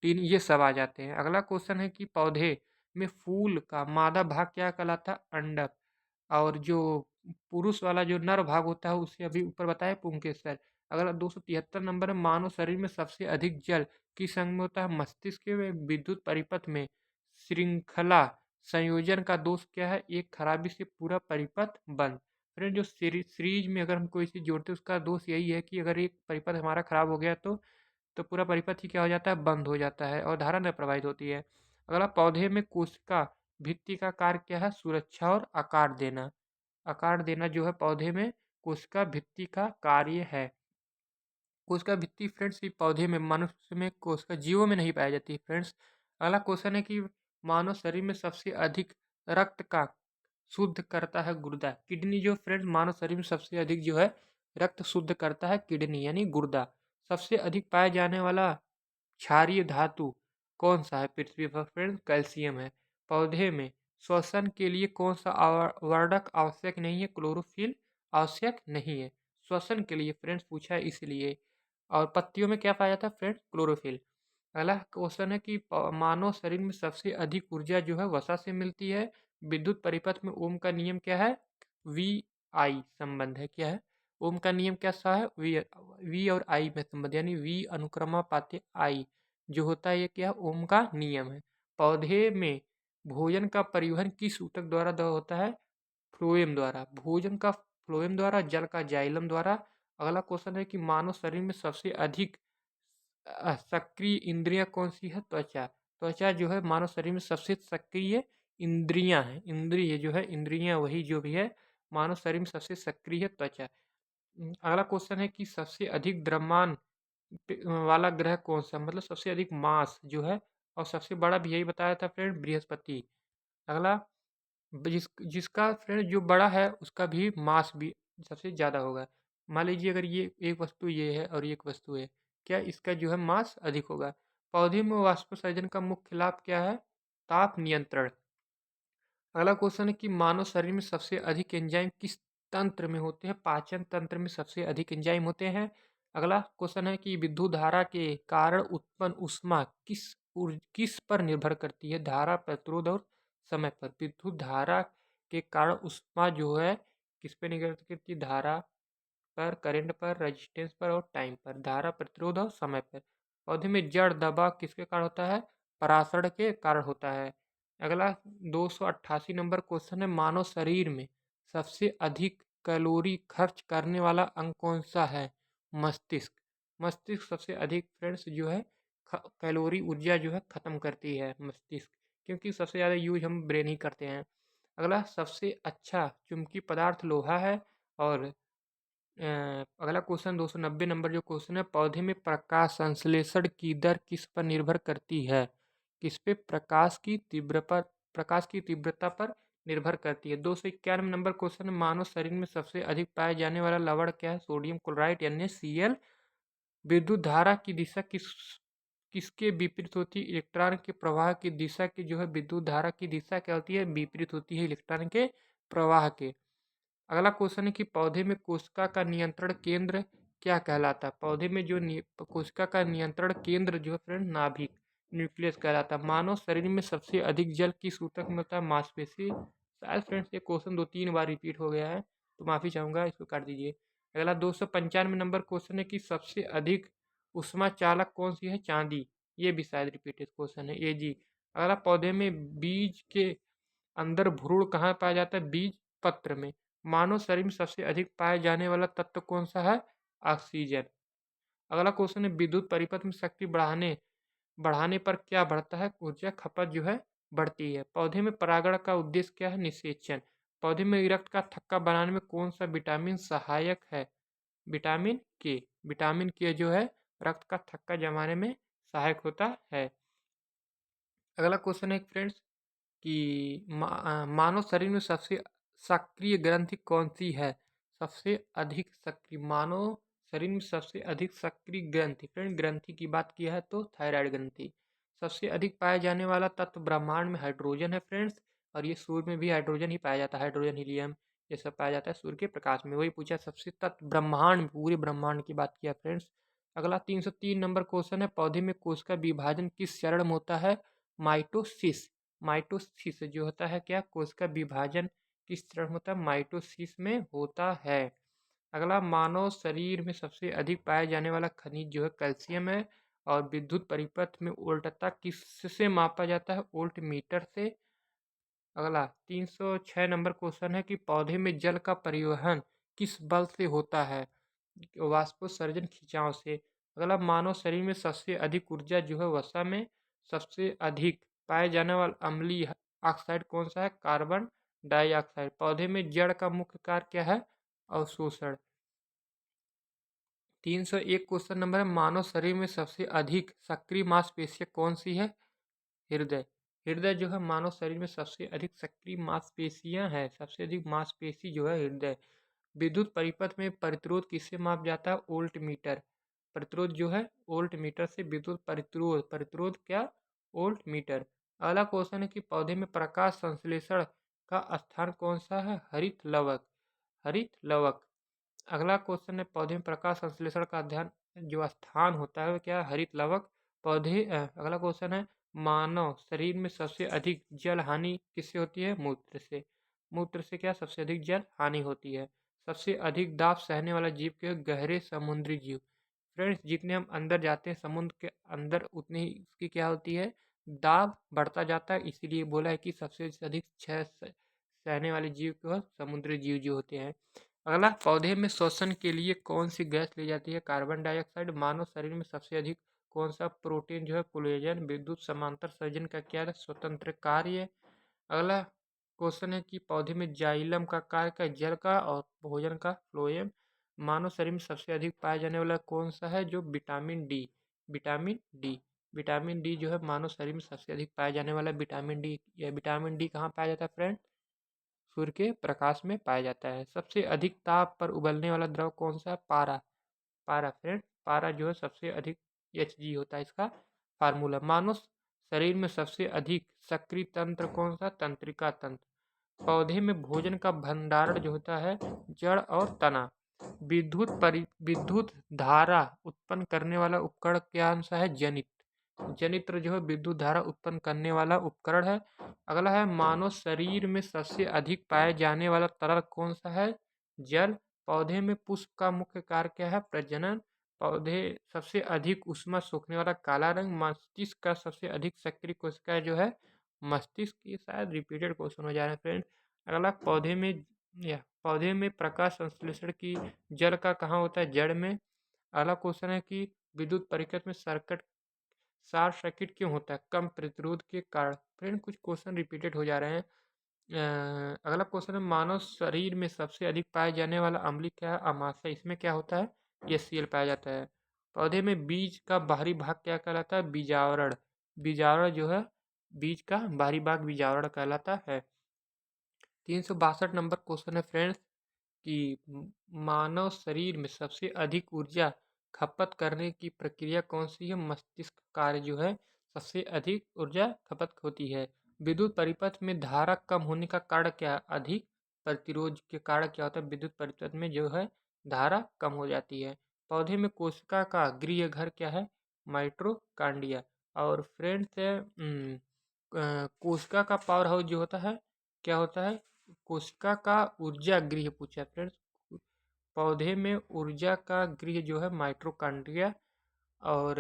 टीन ये सब आ जाते हैं। अगला क्वेश्चन है कि पौधे में फूल का मादा भाग क्या कहलाता है? अंडक। और जो पुरुष वाला जो नर भाग होता है उसे अभी ऊपर बताया पुंकेसर। अगला 273 नंबर है, मानव शरीर में सबसे अधिक जल किस अंग में होता है? मस्तिष्क में। विद्युत परिपथ में श्रृंखला संयोजन का दोष क्या है? एक खराबी से पूरा परिपथ बंद। फ्रेंड जो सीरीज में अगर हम कोई चीज़ जोड़ते हैं उसका दोष यही है कि अगर एक परिपथ हमारा खराब हो गया तो पूरा परिपथ ही क्या हो जाता है? बंद हो जाता है और धारा न प्रवाहित होती है। अगला, पौधे में कोशिका भित्ति का कार्य क्या है? सुरक्षा और आकार देना। आकार देना जो है पौधे में कोशिका भित्ति का कार्य है। कोशिका भित्ति फ्रेंड्स ये पौधे में, मनुष्य में, कोशिका जीवों में नहीं पाई जाती फ्रेंड्स। अगला क्वेश्चन है कि मानव शरीर में सबसे अधिक रक्त का शुद्ध करता है गुर्दा। किडनी जो फ्रेंड्स मानव शरीर में सबसे अधिक जो है रक्त शुद्ध करता है किडनी यानी गुर्दा। सबसे अधिक पाया जाने वाला क्षारीय धातु कौन सा है पृथ्वी पर? फ्रेंड्स कैल्शियम है। पौधे में श्वसन के लिए कौन सा आवर्धक आवश्यक नहीं है? क्लोरोफिल आवश्यक नहीं है श्वसन के लिए फ्रेंड्स, पूछा है इसलिए। और पत्तियों में क्या पाया जाता है फ्रेंड्स? क्लोरोफिल। अगला क्वेश्चन है कि मानव शरीर में सबसे अधिक ऊर्जा जो है वसा से मिलती है। विद्युत परिपथ में ओम का नियम क्या है? वी आई संबंध है। क्या है? ओम का नियम कैसा है? वी और आई में संबंध, यानी वी अनुक्रमापाती आई जो होता है ये क्या है? ओम का नियम है। पौधे में भोजन का परिवहन किस ऊतक द्वारा होता है? फ्लोएम द्वारा। भोजन का फ्लोएम द्वारा, जल का जाइलम द्वारा। अगला क्वेश्चन है कि मानव शरीर में सबसे अधिक सक्रिय इंद्रियां कौन सी है? त्वचा। त्वचा जो है मानव शरीर में सबसे सक्रिय इंद्रियां है। इंद्रिय जो है, इंद्रियां वही जो भी है, मानव शरीर में सबसे सक्रिय है त्वचा। अगला क्वेश्चन है कि सबसे अधिक द्रव्यमान वाला ग्रह कौन सा, मतलब सबसे अधिक मास जो है, और सबसे बड़ा भी यही बताया था फ्रेंड, बृहस्पति। अगला, जिसका फ्रेंड जो बड़ा है उसका भी मास भी सबसे ज़्यादा होगा। मान लीजिए अगर ये एक वस्तु ये है और ये एक वस्तु है, क्या इसका जो है मास अधिक होगा? पौधे में वाष्पोत्सर्जन का मुख्य लाभ क्या है? ताप नियंत्रण। अगला क्वेश्चन है कि मानव शरीर में सबसे अधिक एंजाइम किस तंत्र में होते हैं? पाचन तंत्र में सबसे अधिक एंजाइम होते हैं। अगला क्वेश्चन है कि विद्युत धारा के कारण उत्पन्न ऊष्मा किस पर निर्भर करती है? धारा, प्रतिरोध और समय पर। विद्युत धारा के कारण ऊष्मा जो है किस पे निर्भर करती है? धारा पर, करंट पर, रेजिस्टेंस पर और टाइम पर। धारा, प्रतिरोध और समय पर। पौधे में जड़ दबाव किसके कारण होता है? परासरण के कारण होता है। अगला 288 नंबर क्वेश्चन है, मानव शरीर में सबसे अधिक कैलोरी खर्च करने वाला अंग कौन सा है? मस्तिष्क। मस्तिष्क सबसे अधिक फ्रेंड्स जो है कैलोरी ऊर्जा जो है खत्म करती है मस्तिष्क, क्योंकि सबसे ज़्यादा यूज हम ब्रेन ही करते हैं। अगला सबसे अच्छा चुंबकीय पदार्थ लोहा है। और अगला क्वेश्चन 290 नंबर जो क्वेश्चन है, पौधे में प्रकाश संश्लेषण की दर किस पर निर्भर करती है? किस पे? प्रकाश की तीव्रता पर निर्भर करती है। 291 नंबर क्वेश्चन है, मानव शरीर में सबसे अधिक पाया जाने वाला लवण क्या है? Sodium chloride NaCl। विद्युत धारा की दिशा किसके विपरीत होती है? इलेक्ट्रॉन के प्रवाह की दिशा की जो है विद्युत धारा की दिशा क्या होती है? विपरीत होती है इलेक्ट्रॉन के प्रवाह के। अगला क्वेश्चन है कि पौधे में कोशिका का नियंत्रण केंद्र क्या कहलाता है? पौधे में जो कोशिका का नियंत्रण केंद्र जो है फ्रेंड, नाभिक, न्यूक्लियस कहलाता है। मानव शरीर में सबसे अधिक जल किस ऊतक में होता है? मांसपेशी। शायद फ्रेंड्स ये क्वेश्चन 2-3 बार रिपीट हो गया है, तो माफ़ी चाहूँगा, इसको काट दीजिए। अगला 295 नंबर क्वेश्चन है कि सबसे अधिक उष्मा चालक कौन सी है? चांदी। ये भी शायद रिपीटेड क्वेश्चन है, ये जी। अगला, पौधे में बीज के अंदर भ्रूण कहाँ पाया जाता है? बीज पत्र में। मानव शरीर में सबसे अधिक पाए जाने वाला तत्व कौन सा है? ऑक्सीजन। अगला क्वेश्चन है, विद्युत परिपथ में शक्ति बढ़ाने बढ़ाने पर क्या बढ़ता है? ऊर्जा खपत जो है बढ़ती है। पौधे में परागण का उद्देश्य क्या है? निषेचन। पौधे में रक्त का थक्का बनाने में कौन सा विटामिन सहायक है? विटामिन के। विटामिन के जो है रक्त का थक्का जमाने में सहायक होता है। अगला क्वेश्चन है फ्रेंड्स कि मानव शरीर में सबसे सक्रिय ग्रंथि कौन सी है? सबसे अधिक सक्रिय मानव शरीर में सबसे अधिक सक्रिय ग्रंथि, फ्रेंड ग्रंथि की बात किया है तो थायराइड ग्रंथि। सबसे अधिक पाया जाने वाला तत्व ब्रह्मांड में हाइड्रोजन है फ्रेंड्स। और ये सूर्य में भी हाइड्रोजन ही पाया जाता है, हाइड्रोजन, हीलियम, ये सब पाया जाता है सूर्य के प्रकाश में। वही पूछा सबसे तत्व ब्रह्मांड में, पूरे ब्रह्मांड की बात किया फ्रेंड्स। अगला 303 नंबर क्वेश्चन है, पौधे में कोशिका विभाजन किस चरण में होता है? माइटोसिस। माइटोसिस जो होता है क्या? कोशिका विभाजन किस चरण में होता है? माइटोसिस में होता है। अगला, मानव शरीर में सबसे अधिक पाया जाने वाला खनिज जो है कैल्शियम है। और विद्युत परिपथ में उल्टता किससे मापा जाता है? वोल्ट मीटर से। अगला 306 नंबर क्वेश्चन है कि पौधे में जल का परिवहन किस बल से होता है? वाष्पोत्सर्जन, खिंचाव से। अगला, मानव शरीर में सबसे अधिक ऊर्जा जो है वसा में। सबसे अधिक पाए जाने वाला अम्लीय ऑक्साइड कौन सा है? Carbon dioxide. पौधे में जड़ का मुख्य कार्य क्या है? अवशोषण। 301 क्वेश्चन नंबर है, मानव शरीर में सबसे अधिक सक्रिय मांसपेशियां कौन सी है? हृदय। हृदय जो है मानव शरीर में सबसे अधिक सक्रिय मांसपेशियां है, सबसे अधिक मांसपेशी जो है हृदय। विद्युत परिपथ में प्रतिरोध किससे माप जाता है? Volt meter. प्रतिरोध जो है वोल्ट मीटर से। विद्युत प्रतिरोध, प्रतिरोध क्या? Volt meter. अगला क्वेश्चन है कि पौधे में प्रकाश संश्लेषण का स्थान कौन सा है? हरित लवक। हरित लवक। अगला क्वेश्चन है, पौधे में प्रकाश संश्लेषण का अध्ययन जो स्थान होता है वो क्या? हरित लवक। अगला क्वेश्चन है, मानव शरीर में सबसे अधिक जल हानि किससे होती है? मूत्र से। मूत्र से क्या? सबसे अधिक जल हानि होती है। सबसे अधिक दाब सहने वाला जीव क्या है? गहरे समुद्री जीव। फ्रेंड्स, जितने हम अंदर जाते हैं समुद्र के अंदर, उतनी ही उसकी क्या होती है? दाब बढ़ता जाता है। इसीलिए बोला है कि सबसे अधिक क्षय सहने वाले जीव को समुद्री जीव जो होते हैं। अगला, पौधे में श्वसन के लिए कौन सी गैस ली जाती है? Carbon dioxide. मानव शरीर में सबसे अधिक कौन सा प्रोटीन जो है? कोलेजन। विद्युत समांतर सर्जन का क्या है? स्वतंत्र कार्य। अगला क्वेश्चन है कि पौधे में जाइलम का कार्य का? जल का और भोजन का, फ्लोएम। मानव शरीर में सबसे अधिक पाया जाने वाला कौन सा है? जो vitamin D. Vitamin D. Vitamin D जो है मानव शरीर में सबसे अधिक पाया जाने वाला विटामिन डी। यह विटामिन डी कहाँ पाया जाता है फ्रेंड? सूर्य के प्रकाश में पाया जाता है। सबसे अधिक ताप पर उबलने वाला द्रव कौन सा है? पारा। पारा फ्रेंड, पारा जो है सबसे अधिक Hg होता है इसका फार्मूला। मानव शरीर में सबसे अधिक सक्रिय तंत्र कौन सा? तंत्रिका तंत्र। पौधे में भोजन का भंडारण जो होता है जड़ और तना। विद्युत धारा उत्पन्न करने वाला उपकरण क्या सा है? जनित्र। जनित्र जो है विद्युत धारा उत्पन्न करने वाला उपकरण है। अगला है, मानव शरीर में सबसे अधिक पाए जाने वाला तरल कौन सा है? जल। पौधे में पुष्प का मुख्य कार्य क्या है? प्रजनन। पौधे सबसे अधिक ऊष्मा सोखने वाला काला रंग। मस्तिष्क का सबसे अधिक सक्रिय कोशिका जो है मस्तिष्क। ये शायद रिपीटेड क्वेश्चन हो जा रहे हैं फ्रेंड। अगला, पौधे में प्रकाश संश्लेषण की जड़ का कहाँ होता है? जड़ में। अगला क्वेश्चन है कि विद्युत परिपथ में शॉर्ट सर्किट क्यों होता है? कम प्रतिरोध के कारण। फ्रेंड, कुछ क्वेश्चन रिपीटेड हो जा रहे हैं। अगला क्वेश्चन है, मानव शरीर में सबसे अधिक पाए जाने वाला अम्ल क्या है? अमाशय। इसमें क्या होता है? ये सीएल पाया जाता है। पौधे में बीज का बाहरी भाग क्या कहलाता है? बीजावरण। बीजावरण जो है, बीज का बाहरी भाग बीजावरण कहलाता है। 362 नंबर क्वेश्चन है फ्रेंड्स कि मानव शरीर में सबसे अधिक ऊर्जा खपत करने की प्रक्रिया कौन सी है? मस्तिष्क कार्य जो है सबसे अधिक ऊर्जा खपत होती है। विद्युत परिपथ में धारा कम होने का कारण क्या है? अधिक प्रतिरोध के कारण क्या होता है? विद्युत परिपथ में जो है धारा कम हो जाती है। पौधे में कोशिका का गृह घर क्या है? माइटोकांड्रिया। और फ्रेंड्स कोशिका का पावर हाउस जो होता है क्या होता है? कोशिका का ऊर्जा गृह पूछा है फ्रेंड्स। पौधे में ऊर्जा का गृह जो है माइटोकांड्रिया। और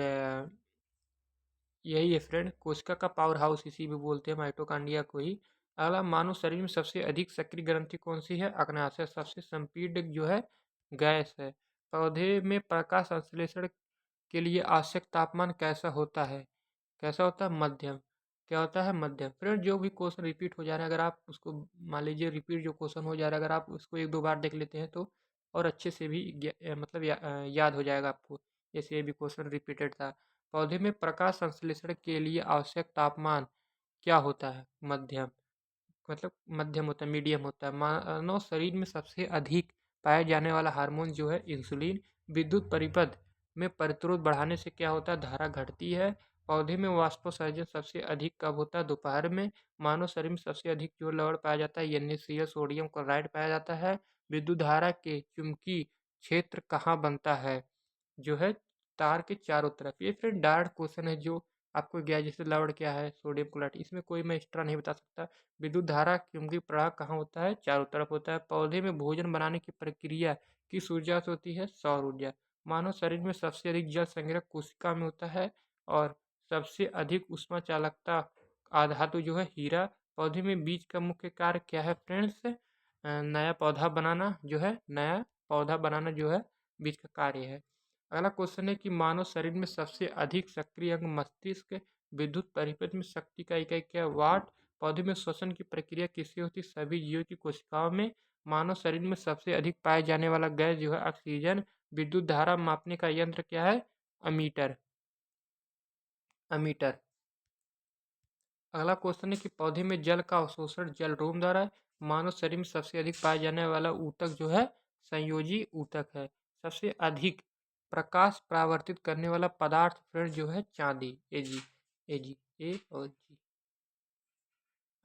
यही है फ्रेंड, कोशिका का पावर हाउस इसी भी बोलते हैं माइटोकांड्रिया को ही। अगला, मानव शरीर में सबसे अधिक सक्रिय ग्रंथि कौन सी है? अग्नाशय। सबसे संपीड़ित जो है गैस है। पौधे में प्रकाश संश्लेषण के लिए आवश्यक तापमान कैसा होता है? कैसा होता है? मध्यम। क्या होता है? मध्यम। फ्रेंड, जो भी क्वेश्चन रिपीट हो जा रहा है, अगर आप उसको मान लीजिए रिपीट जो क्वेश्चन हो जा रहा है, अगर आप उसको एक दो बार देख लेते हैं तो और अच्छे से भी मतलब याद हो जाएगा आपको। जैसे ये भी क्वेश्चन रिपीटेड था। पौधे में प्रकाश संश्लेषण के लिए आवश्यक तापमान क्या होता है? मध्यम। मतलब मध्यम होता है, मीडियम होता है। मानव शरीर में सबसे अधिक पाया जाने वाला हार्मोन जो है इंसुलिन। विद्युत परिपथ में प्रतिरोध बढ़ाने से क्या होता है? धारा घटती है। पौधे में वाष्पोत्सर्जन सबसे अधिक कब होता है? दोपहर में। मानव शरीर में सबसे अधिक जो लवण पाया जाता है NaCl, सोडियम क्लोराइड पाया जाता है। विद्युत धारा के चुंबकीय क्षेत्र कहाँ बनता है? जो है तार के चारों तरफ। ये फिर डायरेक्ट क्वेश्चन है जो आपको गया, जैसे लवण क्या है, सोडियम क्लोराइड, इसमें कोई मैं एक्स्ट्रा नहीं बता सकता। विद्युत धारा चुंबकीय प्रवाह कहाँ होता है? चारों तरफ होता है। पौधे में भोजन बनाने की प्रक्रिया किस ऊर्जा से होती है? सौर ऊर्जा। मानव शरीर में सबसे अधिक जल संग्रह कोशिका में होता है। और सबसे अधिक ऊष्मा चालकता आधातु जो है हीरा। पौधे में बीज का मुख्य कार्य क्या है फ्रेंड्स? नया पौधा बनाना जो है, नया पौधा बनाना जो है बीज का कार्य है। अगला क्वेश्चन है कि मानव शरीर में सबसे अधिक सक्रिय अंग मस्तिष्क। विद्युत परिपथ में शक्ति का इकाई क्या है? वाट। पौधे में श्वसन की प्रक्रिया किससे होती है? सभी जीवों की कोशिकाओं में। मानव शरीर में सबसे अधिक पाए जाने वाला गैस जो है ऑक्सीजन। विद्युत धारा मापने का यंत्र क्या है? अमीटर। अमीटर। अगला क्वेश्चन है कि पौधे में जल का अवशोषण जल रोम द्वारा है। मानव शरीर में सबसे अधिक पाए जाने वाला ऊतक जो है संयोजी ऊतक है। सबसे अधिक प्रकाश परावर्तित करने वाला पदार्थ फ्रेंड जो है चांदी। एजी। एजी। ए और जी।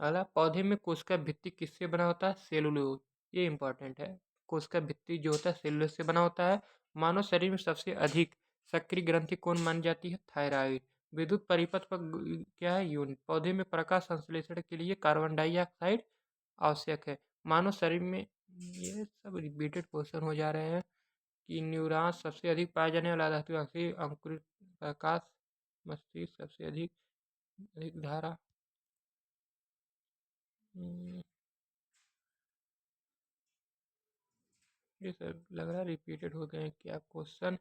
अगला, पौधे में कोशिका भित्ति किससे बना होता है? सेलुलोज। ये इंपॉर्टेंट है। कोशिका भित्ति जो होता है सेलुलोज से बना होता है। मानव शरीर में सबसे अधिक सक्रिय ग्रंथि कौन मानी जाती है? थायराइड। विद्युत परिपथ पर क्या है? यूनिट। पौधे में प्रकाश संश्लेषण के लिए कार्बन डाइऑक्साइड आवश्यक है। मानव शरीर में, ये सब रिपीटेड क्वेश्चन हो जा रहे हैं कि न्यूरॉन सबसे अधिक पाए जाने वाला धातु अंकुरित प्रकाश। मस्तिष्क सबसे अधिक अधिक धारा। हम्म, ये सब लग रहा है रिपीटेड हो गए हैं क्या क्वेश्चन।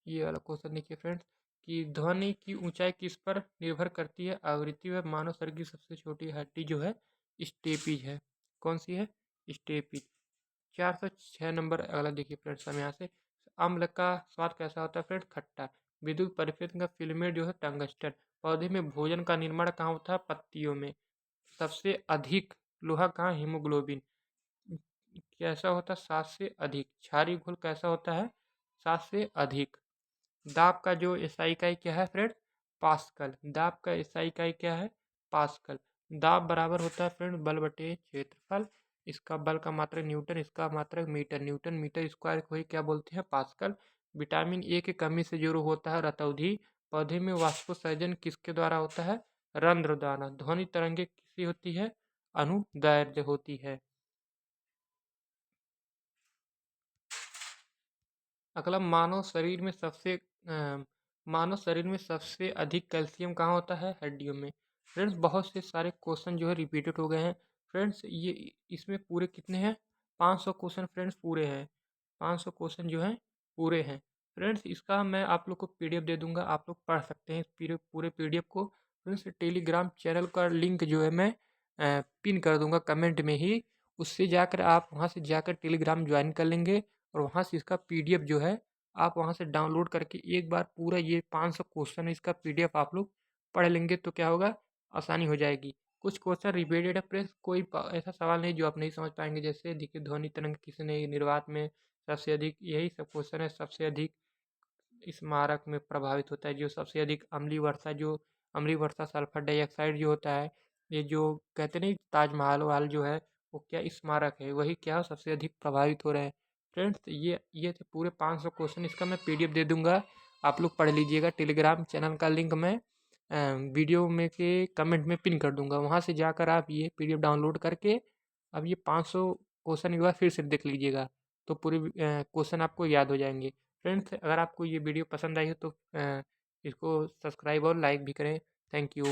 ये वाला क्वेश्चन देखिए फ्रेंड्स कि ध्वनि की ऊंचाई किस पर निर्भर करती है? आवृत्ति में। मानव शरीर की सबसे छोटी हड्डी जो है स्टेपीज है। कौन सी है? स्टेपीज। 406 नंबर। अगला देखिए फ्रेंड्स हम यहाँ से, अम्ल का स्वाद कैसा होता है फ्रेंड्स? खट्टा। विद्युत परिपथ का फिल्मेट जो है टंगस्टन। पौधे में भोजन का निर्माण कहाँ होता है? पत्तियों में। सबसे अधिक लोहा कहाँ? हीमोग्लोबिन। कैसा होता है? 7 से अधिक। क्षारीय घोल कैसा होता है? 7 से अधिक। दाब का जो एसआई इकाई क्या है फ्रेंड? पास्कल। दाब का एसआई इकाई क्या है? पास्कल। दाब बराबर होता है फ्रेंड बल बटे क्षेत्रफल। इसका बल का मात्रक न्यूटन, इसका मात्रक मीटर। न्यूटन मीटर स्क्वायर को ही क्या बोलते हैं? पास्कल। विटामिन ए की कमी से जो होता है रतौंधी। पौधे में वाष्पोत्सर्जन किसके द्वारा होता है? रंध्र द्वारा। ध्वनि तरंगे किससे होती है? अनुदैर्ध्य होती है। अगला, मानव शरीर में सबसे अधिक कैल्शियम कहाँ होता है? हड्डियों में। फ्रेंड्स, बहुत से सारे क्वेश्चन जो है रिपीटेड हो गए हैं। फ्रेंड्स, ये इसमें पूरे कितने हैं? 500 क्वेश्चन फ्रेंड्स पूरे हैं। 500 क्वेश्चन जो हैं पूरे हैं। फ्रेंड्स, इसका मैं आप लोग को पीडीएफ दे दूंगा, आप लोग पढ़ सकते हैं इस पूरे पीडीएफ को। फ्रेंड्स, टेलीग्राम चैनल का लिंक जो है मैं पिन कर दूँगा कमेंट में ही। उससे जाकर आप वहाँ से जाकर टेलीग्राम ज्वाइन कर लेंगे और वहाँ से इसका पीडीएफ जो है आप वहाँ से डाउनलोड करके एक बार पूरा ये 500 क्वेश्चन है इसका पीडीएफ आप लोग पढ़ लेंगे तो क्या होगा, आसानी हो जाएगी। कुछ क्वेश्चन रिपीटेड है फ्रेंड्स, कोई ऐसा सवाल नहीं जो आप नहीं समझ पाएंगे। जैसे देखिए, ध्वनि तरंग किसने निर्वात में सबसे अधिक, यही सब क्वेश्चन है। सबसे अधिक स्मारक में प्रभावित होता है, जो सबसे अधिक अम्लीय वर्षा सल्फर डाइऑक्साइड जो होता है, ये जो कहते नहीं ताजमहल वाल जो है वो क्या स्मारक है, वही क्या सबसे अधिक प्रभावित हो रहे हैं। फ्रेंड्स ये थे पूरे 500 क्वेश्चन। इसका मैं पीडीएफ दे दूंगा, आप लोग पढ़ लीजिएगा। टेलीग्राम चैनल का लिंक मैं वीडियो में के कमेंट में पिन कर दूंगा, वहाँ से जाकर आप ये पीडीएफ डाउनलोड करके अब ये 500 क्वेश्चन एक बार फिर से देख लीजिएगा, तो पूरे क्वेश्चन आपको याद हो जाएंगे। फ्रेंड्स, अगर आपको ये वीडियो पसंद आई हो तो इसको सब्सक्राइब और लाइक भी करें। Thank you.